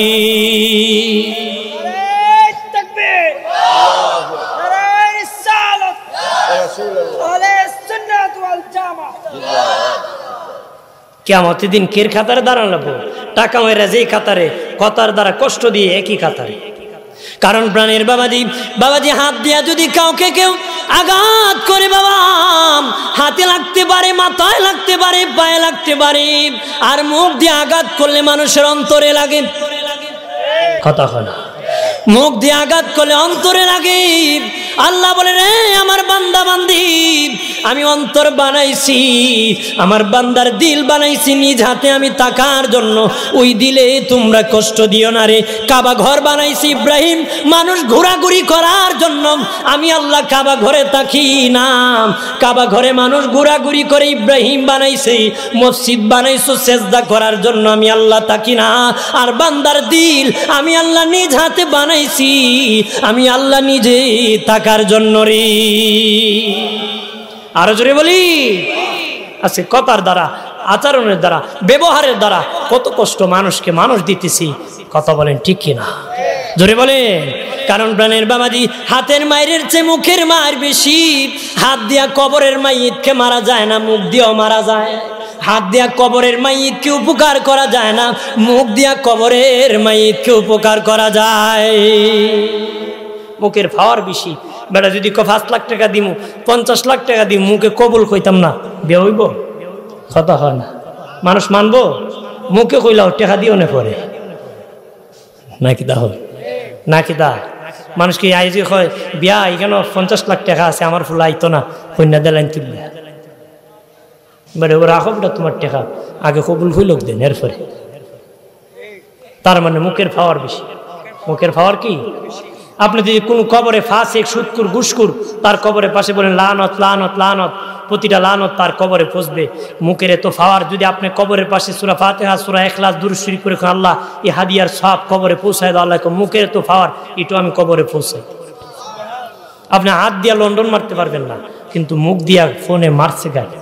কিয়ামতের দিন কের কাতারে দাঁড়ানো? টাকা মেরে যেই কাতারে, কথার দ্বারা কষ্ট দিয়ে একই কাতারে। কারণ প্রাণের বাবাজি হাত দিয়া যদি কাউকে কেউ আঘাত করে বাবা, হাতে লাগতে পারে, মাথায় লাগতে পারে, পায়ে লাগতে পারে, আর মুখ দিয়ে আঘাত করলে মানুষের অন্তরে লাগে। কথা হয় না? মুখ দিয়ে আঘাত করলে অন্তরে লাগে। আল্লাহ বলে রে আমার বান্দা বান্দি, আমি অন্তর বানাইছি, আমার বান্দার দিল বানাইছি নিজ হাতে আমি তাকার জন্য। ওই দিলে তোমরা কষ্ট দিও না রে। কাবা ঘর বানাইছি ইব্রাহিম মানুষ ঘোরাঘুরি করার জন্য, আমি আল্লাহ কাবা ঘরে তাকি না। কাবা ঘরে মানুষ ঘোরাঘুরি করে ইব্রাহিম বানাইছে, মসজিদ বানাইছো সেজদা করার জন্য, আমি আল্লাহ তাকি না। আর বান্দার দিল আমি আল্লাহ নিজ হাতে বানাইছি, আমি আল্লাহ নিজে থাকার জন্য রে। আরো জোরে বলি। আছে কথার দ্বারা, আচরণের দ্বারা, ব্যবহারের দ্বারা কত কষ্ট মানুষকে মানুষ দিতেছি। কথা বলেন ঠিক কিনা? জোরে বলেন। কারণ প্রাণের বাবাজি হাতের মায়ের চেয়ে মুখের মায়ের বেশি। হাত দিয়া কবরের মাইয়িতকে মারা যায় না, মুখ দিয়েও মারা যায়। হাত দিয়া কবরের মাইয়িতকে উপকার করা যায় না, মুখ দিয়া কবরের মাইয়িতকে উপকার করা যায়। মুখের পাওয়ার বেশি। বেটা যদি 5 লাখ টাকা দিমু, 50 লাখ টাকা দিই, মুখে কবুল কইতাম না, বিয়ে হইব? কথা হয় না। মানুষ মানবো? মুখে কইলাও টাকা দিও না পরে। নাকি দা হয় নাকি দা মানুষকে আইজি হয় বিয়া এখানে 50 লাখ টাকা আছে আমার ফুল আইতো না কন্যা দেলাইন তুলবে মানে ও রাখবটা তোমার টাকা আগে কবুল হইল দেন এরপরে তার মানে মুখের পাওয়ার বেশি মুখের পাওয়ার কি আপনি যদি কোন কবরে ফাসিক সুদকুর ঘুষখোর তার কবরের পাশে বলেন লানত লানত লানত প্রতিটা লানত তার কবরে পৌঁছবে মুখের এত পাওয়ার যদি আপনি কবরের পাশে সূরা ফাতিহা সূরা ইখলাস দুরূদ শরীফ করে আল্লাহ এই হাদিয়ার সব কবরে পৌঁছায় দাও আল্লাহ মুখের এত পাওয়ার এটা আমি কবরে পৌঁছাই আপনি হাত দিয়া লন্ডন মারতে পারবেন না কিন্তু মুখ দিয়া ফোনে মারছে গায়ে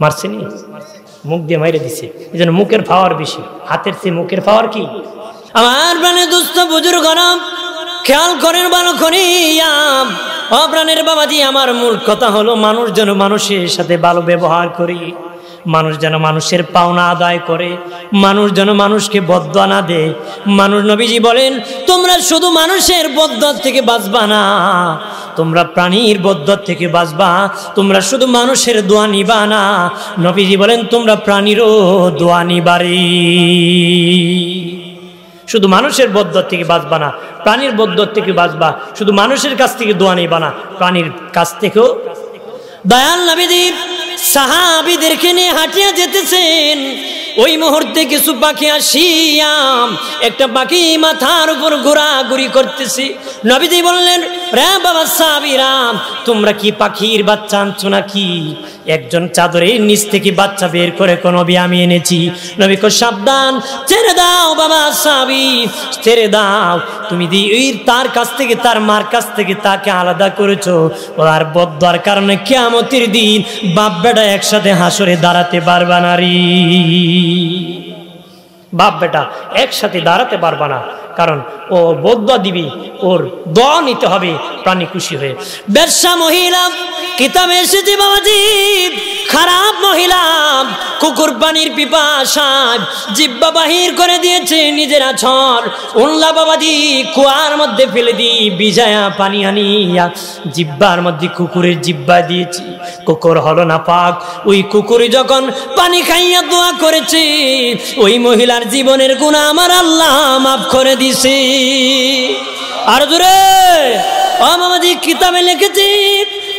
মারছে নি মুখ দিয়ে মাইরে দিছে এজন্য মুখের পাওয়ার বেশি হাতের চেয়ে মুখের পাওয়ার কি আমার প্রাণের দুস্থ বুজুর্গ খেয়াল করেন ভালো করিয়া ও প্রাণের বাবাজি আমার মূল কথা হলো মানুষ যেন মানুষের সাথে ভালো ব্যবহার করি মানুষ যেন মানুষের পাওনা আদায় করে মানুষ যেন মানুষকে বদদোয়া না দেয় মানুষ নবীজি বলেন তোমরা শুধু মানুষের বদদোয়া থেকে বাঁচবা না তোমরা প্রাণীর বদদোয়া থেকে বাঁচবা তোমরা শুধু মানুষের দোয়া নিবা না নবীজি বলেন তোমরা প্রাণীরও দোয়া নিবারে শুধু মানুষের বদদোয়া থেকে বাঁচবা না প্রাণীর বদদোয়া থেকে বাঁচবা শুধু মানুষের কাছ থেকে দোয়া নিবা না প্রাণীর কাছ থেকেও দয়াল নবীজি সাহাবীদেরকে নিয়ে হাঁটিয়া যেতেছেন ওই মুহূর্তে কিছু পাখি আসিয়া একটা পাখি মাথার উপর ঘোরাঘুরি করতেছে নবীজি বললেন রে বাবা সাহাবীরা তোমরা কি পাখির বাচ্চা আনছো নাকি একজন চাদরের নিচ থেকে বাচ্চা বের করে কোন নবী আমি এনেছি নবী কো সাবধান ছেড়ে দাও বাবা সাহাবী ছেড়ে দাও তুমি তার কাছ থেকে তার মার কাছ থেকে তাকে আলাদা করেছো আর বদদোয়ার কারণে কিয়ামতের দিন বাপ বেটা একসাথে হাসরে দাঁড়াতে পারবা না রে বাপ বেটা একসাথে দাঁড়াতে পারবা না কারণ ও বদদোয়া দিবি ওর দোয়া নিতে হবে প্রাণী খুশি হয়ে বেশ্যা মহিলা কিতাবে এসেছে বাবাজি খারাপ মহিলা কুকুর পানির পিপাসায় জিহ্বা বাহির করে দিয়েছে নিজের আছর উল্লা বাবাজি কুয়ার মধ্যে ফেলে দি বিজায়া পানি আনিয়া জিহ্বার মধ্যে কুকুরের জিহ্বা দিয়েছি কুকুর হলো না পাক ওই কুকুরি যখন পানি খাইয়া দোয়া করেছে ওই মহিলার জীবনের গুনাহ আমার আল্লাহ মাফ করে দিছে আর জোরে ও বাবাজি কিতাবে লিখেছি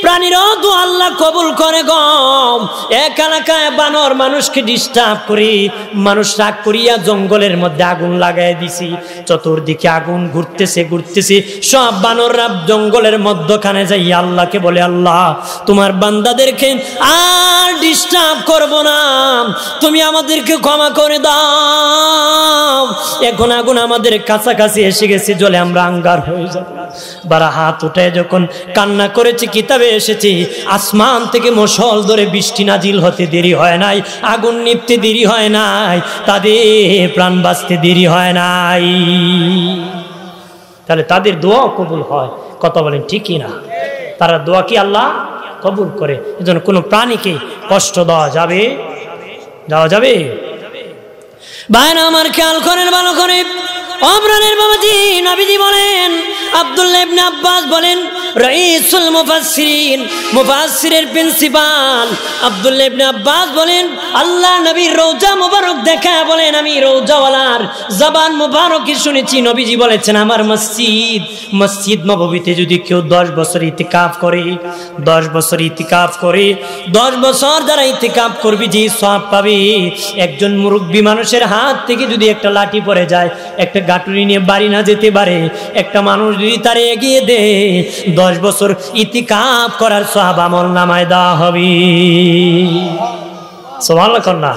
প্রাণীরও দোয়া আল্লাহ কবুল করে গম এক এলাকায় বানর মানুষকে ডিস্টার্ব করি মানুষ রাগ করিয়া জঙ্গলের মধ্যে আগুন লাগাই দিছি চতুর্দিকে আগুন ঘুরতেছে ঘুরতেছে সব বানররা জঙ্গলের মধ্যখানে যাই আল্লাহকে বলে আল্লাহ তোমার বান্দাদেরকে আর ডিস্টার্ব করব না তুমি আমাদেরকে ক্ষমা করে দাও এখন আগুন আমাদের কাছাকাছি এসে গেছে জলে আমরা আঙ্গার হয়ে যাব বারা হাত উঠে যখন কান্না করেছে কিতাবে এসেছে আসমান থেকে মুষল ধরে বৃষ্টি নাজিল হতে দেরি হয় নাই আগুন নিভতে দেরি হয় নাই তাদের প্রাণ বাঁচতে দেরি হয় নাই তাহলে তাদের দোয়া কবুল হয় কথা বলেন ঠিকই না তারা দোয়া কি আল্লাহ কবুল করে এজন্য কোনো প্রাণীকে কষ্ট দেওয়া যাবে ভাইরা আমার খেয়াল করেন ভালো করে অপ্রাণের বাবাজি নবীজি বলেন আব্দুল্লাহ ইবনে আব্বাস বলেন রাইসুল মুফাসসিরিন মুফাসসিরের প্রিন্সিপাল আব্দুল্লাহ ইবনে আব্বাস বলেন আল্লাহ নবীর রওজা মুবারক দেখা বলেন আমি রওজাওয়ালার জবান মুবারক শুনেছি নবীজি বলেছেন আমার মসজিদ নববীতে যদি কেউ 10 বছর ইতিকাফ করে 10 বছর ইতিকাফ করে 10 বছর যারা ইতিকাফ করবে যে সওয়াব পাবে একজন মুরব্বী মানুষের হাত থেকে যদি একটা লাঠি পড়ে যায় একটা গাঁটুরি নিয়ে বাড়ি না যেতে পারে একটা মানুষ যদি তারে এগিয়ে দেয় 10 বছর ইতিকাফ করার সওয়াব আমল নামায় দেওয়া হবে সুবহানাল্লাহ কন্যা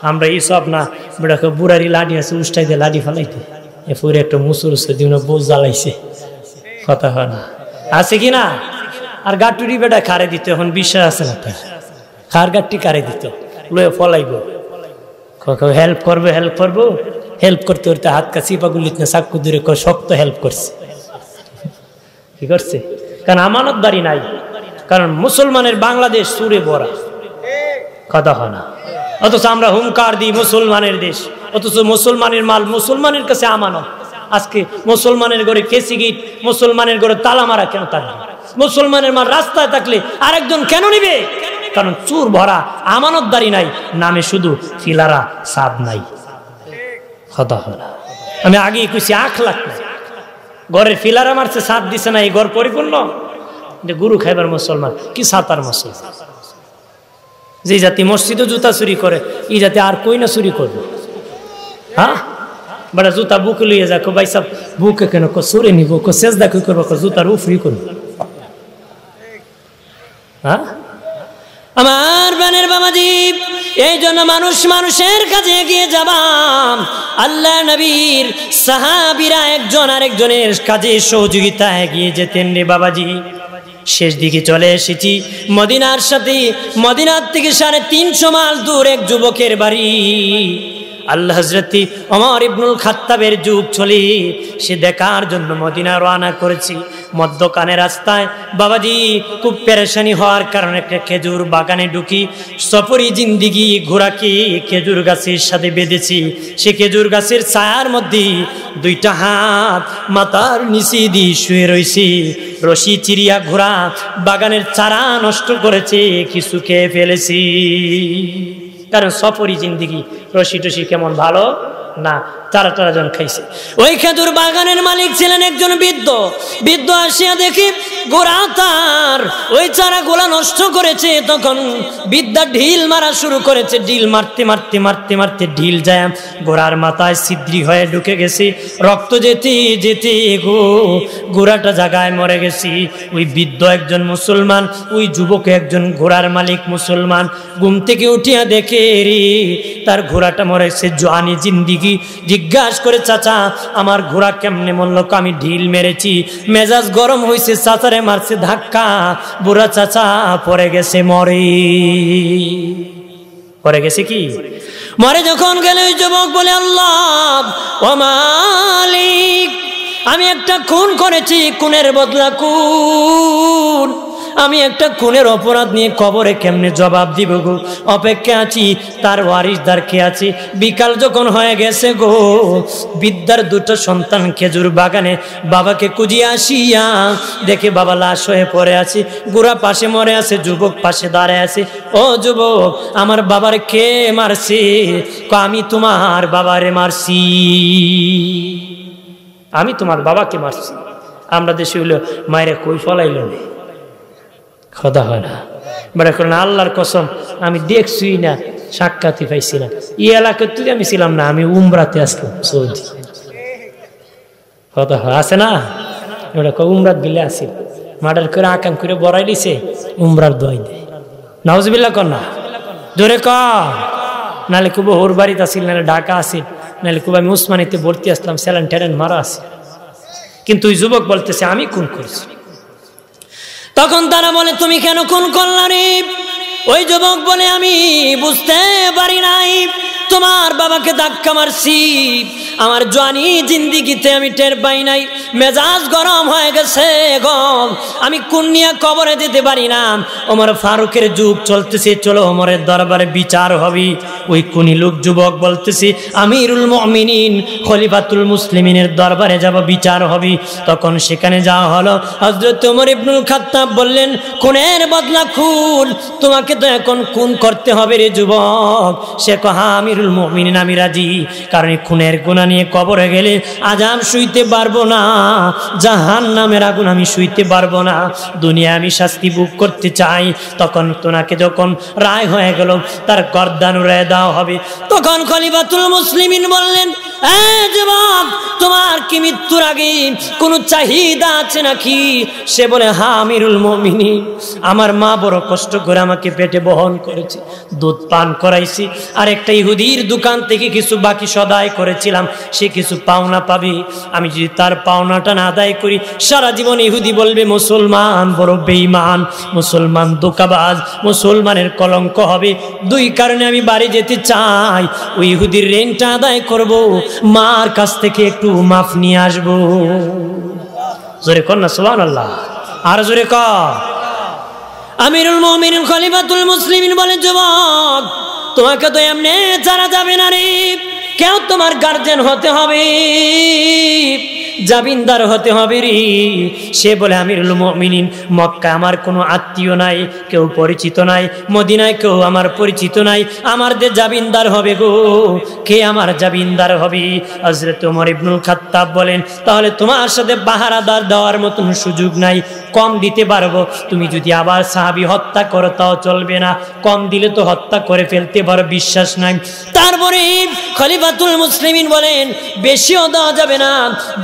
আমরা এই সব না বেটাকে বুড়ারি লাঠি আছে উষ্টাই দিয়ে লাঠি ফেলাইতে এ পুরো একটা মুসুর দিন বোঝ জ্বালাইছে কথা হয় না আছে কি না আর গাঁটুরি বেটা খারে দিত এখন বিশ্বাস আছে না তার খার গাঁটটি কারে দিত লয়ে ফলাইব হেল্প করবো হেল্প করতে করতে হাত কা চিপা গুলিত না চাক্কু দূরে শক্ত হেল্প করছে কি করছে কারণ আমানতদারি নাই কারণ মুসলমানের বাংলাদেশ সুরে ভরা কথা হয় না অথচ আমরা হুঙ্কার দিই মুসলমানের দেশ অথচ মুসলমানের মাল মুসলমানের কাছে আমানত আজকে মুসলমানের ঘরে কেসি গিট মুসলমানের ঘরে তালা মারা কেন থাকবে মুসলমানের মাল রাস্তায় থাকলে আরেকজন কেন নিবে কারণ চুর ভরা আমানতদারি নাই নামে শুধু ফিলারা সাদ নাই কথা হয় না আমি আগেই কইছি 8 লাখ না, ঘরের ফিলার মারছে, ছাদ দিছে না, এই ঘর পরিপূর্ণ। যে গুরু খাইবার মুসলমান কি সাতার মুসলমান, যে জাতি মসজিদে জুতা চুরি করে এই জাতি আর কই না চুরি করবে? হ্যাঁ, বড় জুতা বুকে লইয়ে যাকো, ভাই সাহেব বুকে কেন কো চুরি নিব, কো সেজদা কই করবো, জুতার উফরি করবো। হ্যাঁ আমার বানের বাবাজি, এই জন্য মানুষের কাছে এগিয়ে যাবা। আল্লাহ নবীর সাহাবীরা একজন আরেকজনের কাজে সহযোগিতা এগিয়ে যেতেন রে বাবাজি। শেষ দিকে চলে এসেছি মদিনার সাথে, মদিনার থেকে 350 মাইল দূর এক যুবকের বাড়ি। আল্লাহ হযরত ওমর ইবনুল খাত্তাবের যুগ চলে, সে দেখার জন্য মদিনা রওনা করেছি। মধ্যখানে রাস্তায় বাবাজি খুব পেরেশানি হওয়ার কারণে একটা খেজুর বাগানে ঢুকি। সফরি জিন্দিগি ঘোড়াকে খেজুর গাছের সাথে বেঁধেছি। সে খেজুর গাছের ছায়ার মধ্যে 2টা হাত মাথার নিচে দিয়ে শুয়ে রয়েছি। রশি চিরিয়া ঘোড়া বাগানের চারা নষ্ট করেছে, কিছু খেয়ে ফেলেছি। কারণ সফরি জিন্দিগি, রশি টসি কেমন ভালো না, তারা জন খাইছে। ওই খেজুর বাগানের মালিক ছিলেন একজন বৃদ্ধ আসিয়া দেখি গোড়া তার ওই চারা গোলা নষ্ট করেছে। তখন বিদ্যা ঢিল মারা শুরু করেছে। ঢিল মারতে মারতে মারতে মারতে ঢিল যায় গোড়ার মাথায় ছিদ্রি হয়ে ঢুকে গেছে। রক্ত যেতে যেতে গোড়াটা জায়গায় মরে গেছি। ওই বৃদ্ধ একজন মুসলমান, ওই যুবক একজন ঘোড়ার মালিক মুসলমান। ঘুম থেকে উঠিয়া দেখে রে তার ঘোড়াটা মরেছে। জোয়ানি জিন্দিগি জিজ্ঞাসা করে, চাচা আমার ঘোড়া কেমনে মরল? আমি ঢিল মেরেছি, মেজাজ গরম হয়েছে, চাচারে মারছে ধাক্কা, বুড়া চাচা পড়ে গেছে, পড়ে গেছে কি মরে। যখন গেলে ওই যুবক বলে, আল্লাহ ও মালিক, আমি একটা খুন করেছি, খুনের বদলা খুন। আমি একটা খুনের অপরাধ নিয়ে কবরে কেমনে জবাব দিব গো? অপেক্ষা আছি, তার ওয়ারিসদার কে আছে। বিকাল যখন হয়ে গেছে গো, বিদ্যার 2টা সন্তান খেজুর বাগানে বাবাকে খুঁজিয়ে আসিয়া দেখে বাবা লাশ হয়ে পড়ে আছে, গোড়া পাশে মরে আছে, যুবক পাশে দাঁড়ায় আছে। ও যুবক, আমার বাবার কে মারছে? আমি তোমার বাবারে মারছি, আমি তোমার বাবাকে মারছি। আমরা দেশে হইল মায়েরা কই ফলাইল না, কথা হয় না। বড় করেন আল্লাহর কসম, আমি দেখছি না, সাক্ষাৎই পাইছি না। এই এলাকার তুই আমি ছিলাম না, আমি উমরাতে আসলাম সৌদি। কথা হয় আছে না, ওটা উমরাত গেলে আসি মার্ডার করে আকাম করে বড়াই দিছে, উমরার দোয়াই দেয়। নাউজুবিল্লাহ কর না, জোরে কর। নাহলে খুব ওর বাড়িতে আসিল, নাহলে ঢাকা আসিল, নাহলে খুব আমি উসমানিতে ভর্তি আসলাম, স্যালান ট্যালেন মারা আসি। কিন্তু ওই যুবক বলতেছে আমি খুন করছি। তখন তারা বলে, তুমি কেন খুন করলা রে? ওই যুবক বলে, আমি বুঝতে পারি নাই তোমার বাবাকে ধাক্কা মারছি, আমার জওয়ানি জিন্দিগিতে আমি টের পাই নাই, মেজাজ গরম হয়ে গেছে গো, আমি কোন নিয়ে কবরে যেতে পারি না। ওমর ফারুকের যুগ চলতেছে, চলো ওমরের দরবারে বিচার হবে। ওই কোনি লোক যুবক বলতেছে, আমিরুল মুমিনিন খলিফাতুল মুসলিমিনের দরবারে যাব, বিচার হবে। তখন সেখানে যাওয়া হলো। হযরত ওমর ইবনুল খাত্তাব বললেন, খুনের বদলা খুন, তোমাকে তো এখন খুন করতে হবে রে যুবক। সে কহা, আমিরুল মুমিনিন আমি রাজি, কারণ খুনের গুনাহ নিয়ে কবরে গেলে আযাব সইতে পারবো না, জাহান্নামের আগুন আমি সইতে পারবো না, দুনিয়া আমি শাস্তি ভোগ করতে চাই। তখন তোনাকে যখন রায় হয়ে গেল, তার গর্দান উড়িয়ে দেওয়া হবে। তখন খলিফাতুল মুসলিমিন বললেন, যুবক, তোমার কি মৃত্যুর আগে কোনো চাহিদা আছে নাকি? সে বলে, হ্যাঁ আমিরুল মুমিনিন, আমার মা বড় কষ্ট করে আমাকে পেটে বহন করেছে, দুধ পান করাইছি, আর একটা ইহুদির দোকান থেকে কিছু বাকি সদাই করেছিলাম, সে কিছু পাওনা পাবে। আমি যদি তার পাওনাটা না আদায় করি, সারা জীবন ইহুদি বলবে মুসলমান বড় বেঈমান, মুসলমান ধোঁকাবাজ, মুসলমানের কলঙ্ক হবে। দুই কারণে আমি বাড়ি যেতে চাই, ওই ইহুদির ঋণটা আদায় করব, মার কাছ থেকে একটু মাফ নিয়ে আসবো। জোরে কর না সুবহানাল্লাহ, আর জোরে কর। আমিরুল মুমিনিন খলিফাতুল মুসলিমিন বলে, যুবক, তোমাকে তো এমনি ছাড়া যাবে না রে, কেউ তোমার গার্জিয়ান হতে হবে। জামিনদার হতে হবে রে। সে বলে আমিরুল মুমিনিন, মক্কা আমার কোনো আত্মীয় নাই, কেউ পরিচিত নাই, মদিনায় কেউ আমার পরিচিত নাই, আমার যে জামিনদার হবে গো, কে আমার জামিনদার হবে? হযরত ওমর ইবনুল খাত্তাব বলেন, তাহলে তোমার সাথে পাহারাদার দেওয়ার মতন সুযোগ নাই, কম দিতে পারবো। তুমি যদি আবার সাহাবী হত্যা করো তাও চলবে না, কম দিলে তো হত্যা করে ফেলতে পারো, বিশ্বাস নাই। তারপরে খলিফাতুল মুসলিমিন বলেন, বেশিও দেওয়া যাবে না,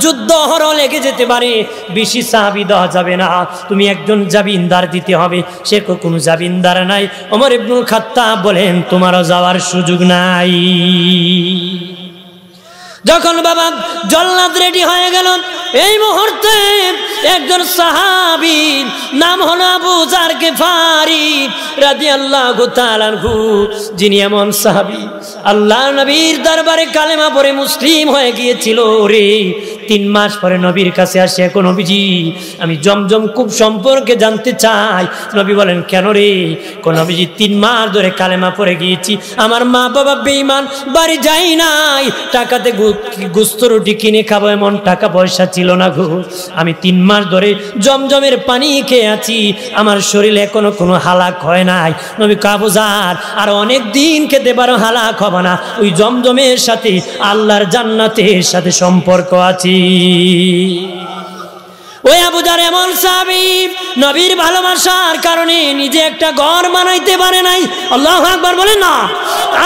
যুদ্ধ হরও লেগে যেতে পারে, বেশি সাহাবী দেওয়া যাবে না, তুমি একজন জামিনদার দিতে হবে। সে কোনো জামিনদার নাই। ওমর ইবনুল খাত্তাব বলেন, তোমারও যাওয়ার সুযোগ নাই। যখন বাবা জল্লাদ রেডি হয়ে গেল, এই মুহূর্তে একজন সাহাবী নাম হলো আবু যার গিফারি রাদিয়াল্লাহু তাআলা আনহু, যিনি এমন সাহাবী আল্লাহর নবীর দরবারে কালেমা পড়ে মুসলিম হয়ে গিয়েছিল রে। 3 মাস পরে নবীর কাছে আসে, কোন নবীজি আমি জমজম কূপ সম্পর্কে জানতে চাই। নবী বলেন, কেন রে? কোন নবীজি 3 মাস ধরে কালেমা পড়ে গিয়েছি, আমার মা বাবা বেঈমান, বাড়ি যাই নাই, টাকাতে গুস্ত রুটি কিনে খাবো এমন টাকা পয়সা ছিল না গো। আমি 3 মাস ধরে জমজমের পানি খেয়ে আছি, আমার শরীরে এখনো কোনো হালাক হয় নাই। নবী আবু যার আর অনেক দিন খেতে পারো, হালাক হবে না, ওই জমজমের সাথে আল্লাহর জান্নাতের সাথে সম্পর্ক আছে। ওই আবু যার এমন সাহাবী, নবীর ভালোবাসার কারণে নিজে একটা ঘর বানাইতে পারে নাই। আল্লাহু আকবার বলেন না।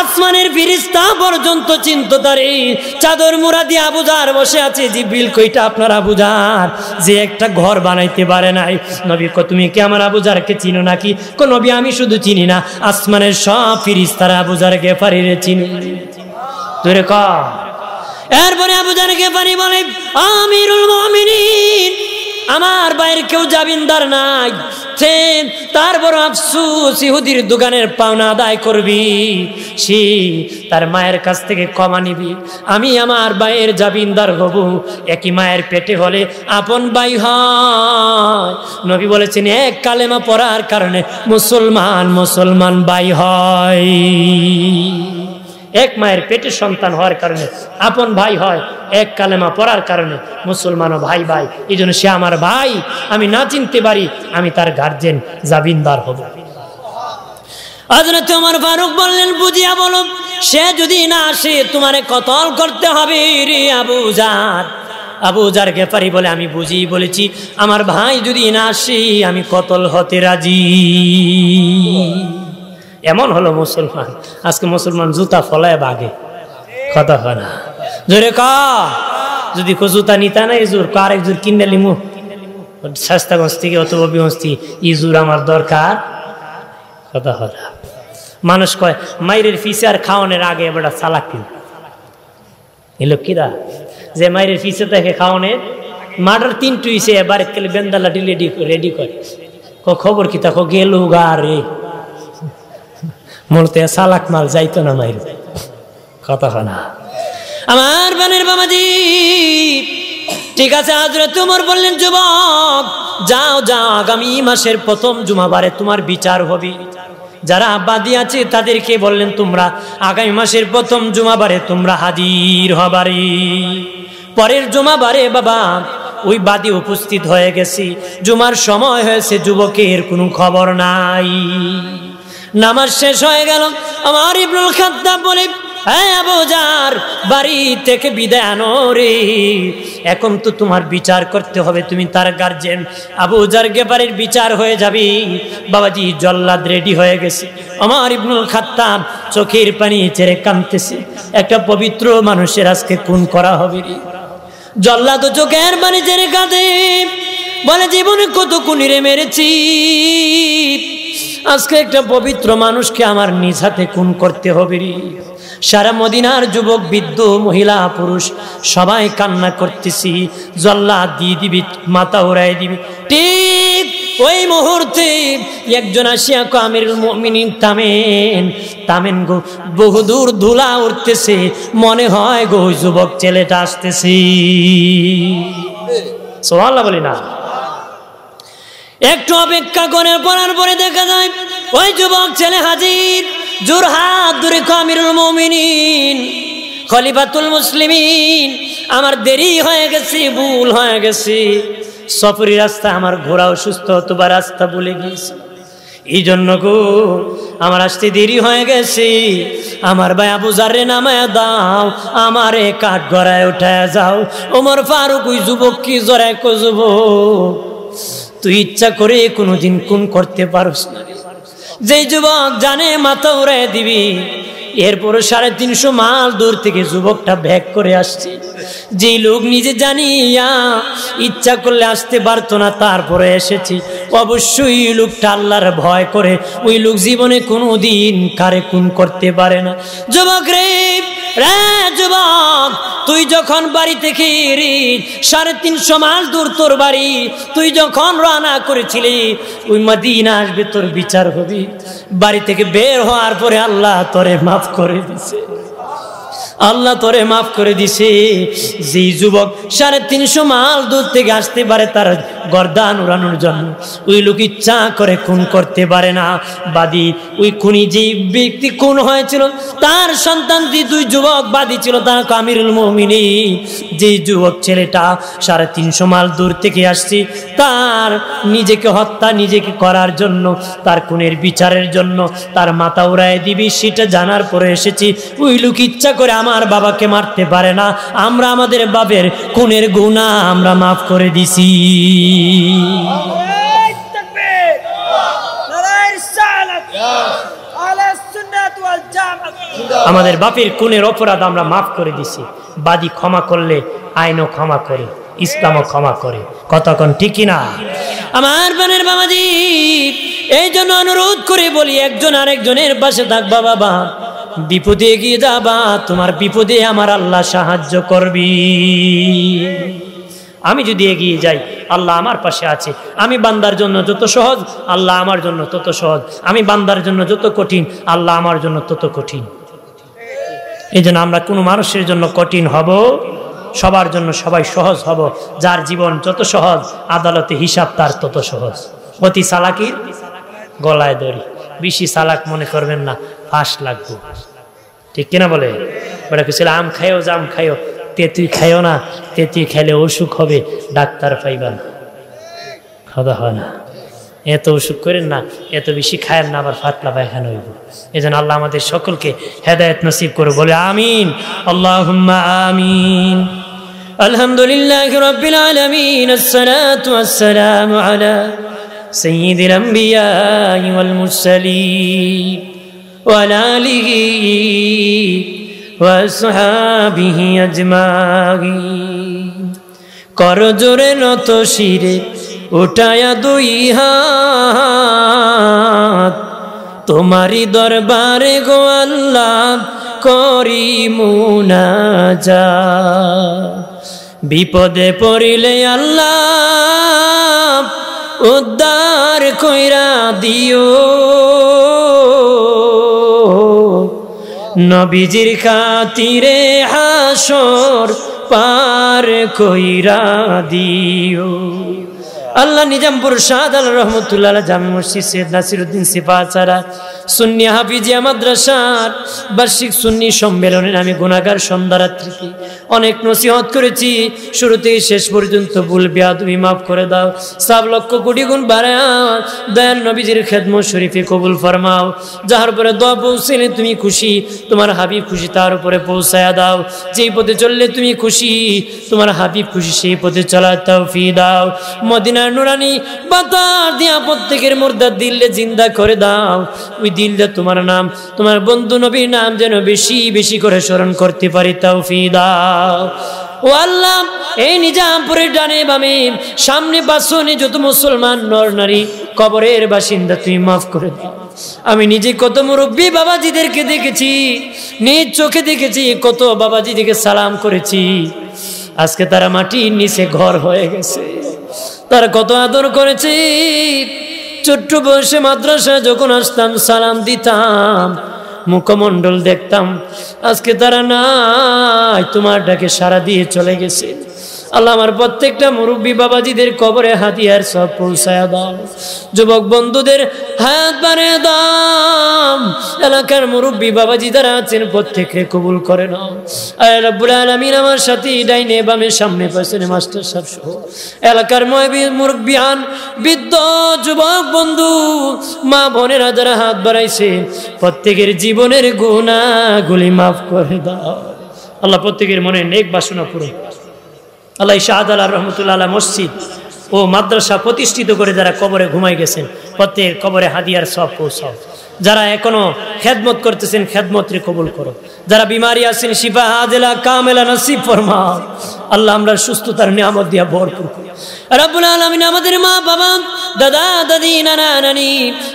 আসমানের ফেরেশতা পর্যন্ত চিন্তা তারে, চাদর মুড়া দিয়ে আবু যার বসে আছে, জিবরিল কইটা আপনার আবু যার, যে একটা ঘর বানাইতে পারে নাই। নবী কো, তুমি কি আমার আবু যারকে চিনো নাকি? কো, নবী আমি শুধু চিনি না, আসমানের সব ফেরেশতারা আবু যার গিফারিরে চিনে। তোরে ক। এরপরে আবু যার গিফারি বলে, আমিরুল মুমিনিন, আমার বাইরে কেউ জামিনদার নাই, তারপর আফসোস, ইহুদির দোকানের পাওনা আদায় করবি, সে তার মায়ের কাছ থেকে ক্ষমা নিবি, আমি আমার ভাইয়ের জামিনদার হব। একই মায়ের পেটে হলে আপন ভাই হয়। নবী বলেছেন, এক কালেমা পড়ার কারণে মুসলমান ভাই হয়। এক মায়ের পেটে সন্তান হওয়ার কারণে আপন ভাই হয়, এক কালেমা পড়ার কারণে মুসলমান ও ভাই ভাই। এই জন্য সে আমার ভাই, আমি না চিনতে পারি, আমি তার গার্জেন, জামিনদার হব। হযরত ওমর ফারুক বললেন, বুঝিয়া বলো, সে যদি না আসে তোমারে কতল করতে হবে রে আবু যার। আবু যার গিফারি বলে, আমি বুঝি বলেছি, আমার ভাই যদি না আসে আমি কতল হতে রাজি। এমন হলো মুসলমান। আজকে মুসলমান জুতা ফলায় বাগে, কথা হয় না, জোরে ক। যদি জুতা নিতা না ইজুর আরেক জোর কিনে লিমু শাস্তাগঞ্জ থেকে অথবা বিগঞ্জ থেকে, ইজুর আমার দরকার, কথা হয় না। মানুষ কয় মাইরের ফিসে আর খাওয়ানোর আগে এবার চালাক কিন এলো কিরা, যে মাইরের ফিসে থেকে খাওয়ানোর মার্ডার 3 টুইছে এবার কেলে বেন্দালাটি রেডি করে, খবর কি তা গেল গা রে, মূলত সালাক মাল যাইতো না মাইর, কথা হয় না। আমার বানের বাবাজি, ঠিক আছে। হযরত ওমর বললেন, যুবক যাও যাও, আগামী মাসের প্রথম জুমাবারে তোমার বিচার হবে। যারা বাদী আছে তাদেরকে বললেন, তোমরা আগামী মাসের প্রথম জুমাবারে তোমরা হাজির হবারে। পরের জুমাবারে বাবা ওই বাদী উপস্থিত হয়ে গেছে, জুমার সময় হয়েছে, যুবকের কোনো খবর নাই। নামাজ শেষ হয়ে গেল। আমার ইবনুল খাত্তাব বলে, হ্যাঁ আবু যার, বাড়ি থেকে বিদায় আনো রে, এখন তো তোমার বিচার করতে হবে, তুমি তার গার্জেন। আবু যার গিফারির বিচার হয়ে যাবে। বাবাজি জল্লাদ রেডি হয়ে গেছে। আমার ইবনুল খাত্তাব চোখের পানি ছেড়ে কাঁদতেছে, একটা পবিত্র মানুষের আজকে খুন করা হবে রে। জল্লাদ চোখের পানি ছেড়ে কাঁদে, বলে, জীবনে কত খুনিরে মেরেছি, আজকে একটা পবিত্র মানুষকে আমার নিজ হাতে খুন করতে হবে রে। সারা মদিনার যুবক, বৃদ্ধ, মহিলা, পুরুষ সবাই কান্না করতেছি, জল্লাদ দিয়ে দিবি, মাথা উড়াই দিবি। ঠিক ওই মুহূর্তে একজন আসিয়া কয়, আমিরুল মুমিনিন থামেন, থামেন গো, বহুদূর ধুলা উঠতেছে, মনে হয় গো যুবক ছেলেটা আসতেছে। সুবহানাল্লাহ বলি না। একটু অপেক্ষা করার পরে দেখা যায় ওই যুবক ছেলে হাজির। জোর হাত ধরে আমিরুল মুমিনিন খলিফাতুল মুসলিমিন, আমার দেরি হয়ে গেছে, ভুল হয়ে গেছে, সফরি রাস্তা আমার ঘোড়া অসুস্থ অথবা রাস্তা ভুলে গেছি, এই জন্য গো আমার আসতে দেরি হয়ে গেছে, আমার ভাই আবু জাররে নামায়া দাও, আমারে কাঠ গড়ায় উঠায় যাও। ওমর ফারুক ওই যুবক কি জোরে কো যুবক, তুই ইচ্ছা করে কোনোদিন খুন করতে পারস না। যে যুবক জানে মাথা উড়ায় দিবি, এরপরও 350 মাইল দূর থেকে যুবকটা ব্যাক করে আসছে। যে লোক নিজে জানিয়া ইচ্ছা করলে আসতে পারতো না, তারপরে এসেছি, অবশ্যই লোকটা আল্লাহর ভয় করে, ওই লোক জীবনে কোনোদিন কারে খুন করতে পারে না। যুবক রে যুবক, তুই যখন বাড়ি থেকে 350 মাইল দূর তোর বাড়ি, তুই যখন রওনা করেছিলি ওই মদিনা আসবে তোর বিচার হবে, বাড়ি থেকে বের হওয়ার পরে আল্লাহ তোরে মাফ করে দিছে, আল্লাহ তোরে মাফ করে দিছে। যে যুবক 350 মাইল দূর থেকে আসতে পারে তার গর্দান উড়ানোর জন্য, ওই লোক ইচ্ছা করে খুন করতে পারে না। বাদী ওই খুনি যে ব্যক্তি খুন হয়েছিল তার সন্তান দুই যুবক বাদী ছিল, তার আমিরুল মুমিনিন। যে যুবক ছেলেটা 350 মাইল দূর থেকে আসছে, তার নিজেকে হত্যা নিজেকে করার জন্য, তার খুনের বিচারের জন্য তার মাথা উড়ায় দিবি, সেটা জানার পরে এসেছি। ওই লোক ইচ্ছা করে আমার বাবাকে মারতে পারে না, আমরা আমাদের বাপের খুনের গুনাহ আমরা মাফ করে দিছি। আমাদের বাপের খুনের অপরাধ আমরা মাফ করে দিছি। বাদী ক্ষমা করলে আইনও ক্ষমা করে, ইসলামও ক্ষমা করে। কতক্ষণ ঠিক না আমার বোনের বাবাজি? এই জন্য অনুরোধ করে বলি, একজন আরেকজনের পাশে থাকবা বাবা, বিপদে এগিয়ে যাবা, তোমার বিপদে আমার আল্লাহ সাহায্য করবি। আমি যদি এগিয়ে যাই আল্লাহ আমার পাশে আছে, আমি বান্দার জন্য যত সহজ আল্লাহ আমার জন্য তত সহজ, আমি বান্দার জন্য যত কঠিন আল্লাহ আমার জন্য তত কঠিন। এই জন্য আমরা কোনো মানুষের জন্য কঠিন হব, সবার জন্য সবাই সহজ হব। যার জীবন যত সহজ আদালতে হিসাব তার তত সহজ। অতি চালাকির গলায় দড়ি, বেশি চালাক মনে করবেন না, ফাঁস লাগবে। ঠিক কিনা বলে? বলে কিছু আম খাইও জাম খাইও, তেঁতুই খাইও না, তেঁতুই খাইলে অসুখ হবে, ডাক্তার পাইবা না, খাওয়া হয় না। এত অসুখ করেন না, এত বেশি খায়েন না, আবার ফাতলা পায়খানা হইব। এই জন্য আল্লাহ আমাদের সকলকে হেদায়েত নসিব করে, বলে আমিন, আল্লাহুম্মা আমিন। আলহামদুলিল্লাহি রাব্বিল আলামিন, আসসালাতু ওয়াসসালামু আলা সাইয়্যিদিল আমবিয়া ওয়াল মুরসালিন ওয়া আলা আলিহি ওয়া আসহাবিহি আজমাইন। করজোরে নত শিরে উঠায়া 2 হাত, তোমারি দরবারে গো আল্লাহ করি মুনাজাত। বিপদে পড়িলে আল্লাহ উদ্ধার কইরা দিও, নবীজির খাতিরে হাসর পার কইরা দিও। আল্লাহ নিজামপুর শাহজালাল রহমতুল্লাহ জামে মসজিদ সৈয়দ নাসিরউদ্দিন সিফাছাড়া সুন্নি হাফিজিয়া মাদ্রাসার বার্ষিক সুন্নি সম্মেলনে আমি গুনাহগার সন্ধ্যারাত্রিতে অনেক নসিহত করেছি। শুরু থেকে শেষ পর্যন্ত ভুল বেয়াদবি মাফ করে দাও, 7 লক্ষ কোটি গুণ বাড়াও, দয়াল নবীজির খেদমত শরীফে কবুল ফরমাও। যাহার উপরে দোয়া পৌঁছালে তুমি খুশি, তোমার হাবিব খুশি, তার উপরে পৌঁছায়া দাও। যেই পথে চললে তুমি খুশি, তোমার হাবিব খুশি, সেই পথে চলার তৌফিক দাও। মদিনার নুরানি বাতাস দিয়া প্রত্যেকের মুর্দা দিলে জিন্দা করে দাও। ওই দিলটা তোমার নাম, তোমার বন্ধু নবীর নাম যেন বেশি বেশি করে স্মরণ করতে পারি, তৌফিক দাও। ও আল্লাহ, এই নিজামপুরের ডানে বামে সামনে পাশনে যত মুসলমান নর নারী কবরের বাসিন্দা তুমি মাফ করে দাও। আমি নিজে কত মুরব্বী বাবাজিদেরকে দেখেছি, নিজ চোখে দেখেছি, কত বাবাজিদেরকে সালাম করেছি। আজকে তারা মাটির নিচে ঘর হয়ে গেছে, তারা কত আদর করেছে। ছোট্ট বয়সে মাদ্রাসায় যখন আসতাম সালাম দিতাম, মুখমণ্ডল দেখতাম, আজকে তারা নাই, তোমার ডাকে সারা দিয়ে চলে গেছে। আল্লাহ আমার প্রত্যেকটা মুরব্বী বাবাজিদের কবরে হাতিয়ার সব পৌঁছায়া দাও, যুবক বন্ধুদের হাত বাড়িয়ে দাও, এলাকার মুরব্বী বাবাজি যারা আছেন প্রত্যেককে কবুল করে নাও। আয় রব্বুল আলামিন আমার সাথী ডাইনে বামে সামনে পেছনে মাস্টার সাহেব সহ এলাকার মুরব্বিয়ান বৃদ্ধ যুবক বন্ধু মা বোনেরা যারা হাত বাড়াইছে প্রত্যেকের জীবনের গুনাহগুলি মাফ করে দাও। আল্লাহ প্রত্যেকের মনে নেক বাসনা পূরণ। আল্লাহ শাহজালাল রহমতুল্লাহ আলাইহি মসজিদ ও মাদ্রাসা প্রতিষ্ঠিত করে যারা কবরে ঘুমাই গেছেন প্রত্যেক কবরে হাদিয়ার সব পৌঁছাও। যারা এখনো খেদমত করতেছেন খেদমতরে কবুল করো। যারা বিমারি আছেন শিফা আজেলা কামেলা নসিব ফরমাও। আল্লাহ আমরা সুস্থতার নিয়ামত দিয়া ভরপুর করি। রব্বুল আলামিন আমাদের মা বাবা দাদা দাদি নানা নানি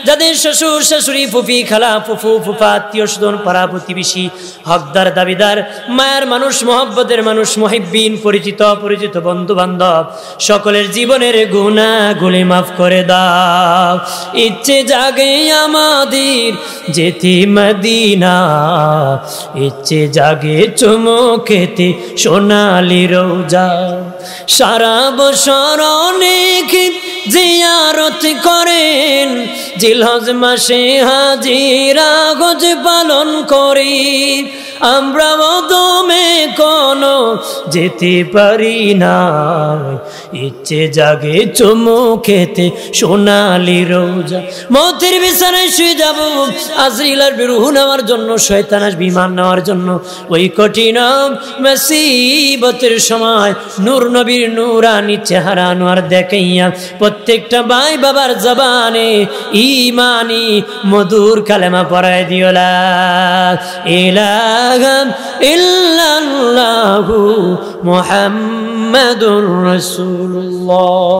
যাদের শ্বশুর শাশুড়ি ফুফি খালা ফুফু ফুফা আত্মীয় স্বজন পাড়া প্রতিবেশী হকদার দাবিদার মায়ের মানুষ মহব্বতের মানুষ মুহিব্বিন পরিচিত অপরিচিত বন্ধু বান্ধব সকলের জীবনের গুনাহগুলি মাফ করে দাও। ইচ্ছে জাগে আমাদের যেতে মদিনা, ইচ্ছে জাগে চুমু খেতে সোনালি রোজা। সারা বছর অনেক জিয়ারত করেন, জিলহজ মাসে হাজিরা গজ পালন করি। আমরা দমে কোনো যেতে পারি না, ইচ্ছে জাগে চুমু খেতে সোনালি রোজা। মৌতের বিছানায় শুয়ে যাব, আজরাইলের রূহ নেওয়ার জন্য, শয়তান আসবে ঈমান নেওয়ার জন্য। ওই কঠিন মুসিবতের সময় নূর নবীর নূরানি চেহারা আনোয়ার দেখাইয়া প্রত্যেকটা ভাই বাবার জবানে ঈমানি মধুর কালেমা পড়ায় দিও লা ইলাহা ইল্লাল্লাহু মুহাম্মাদুর রাসূলুল্লাহ।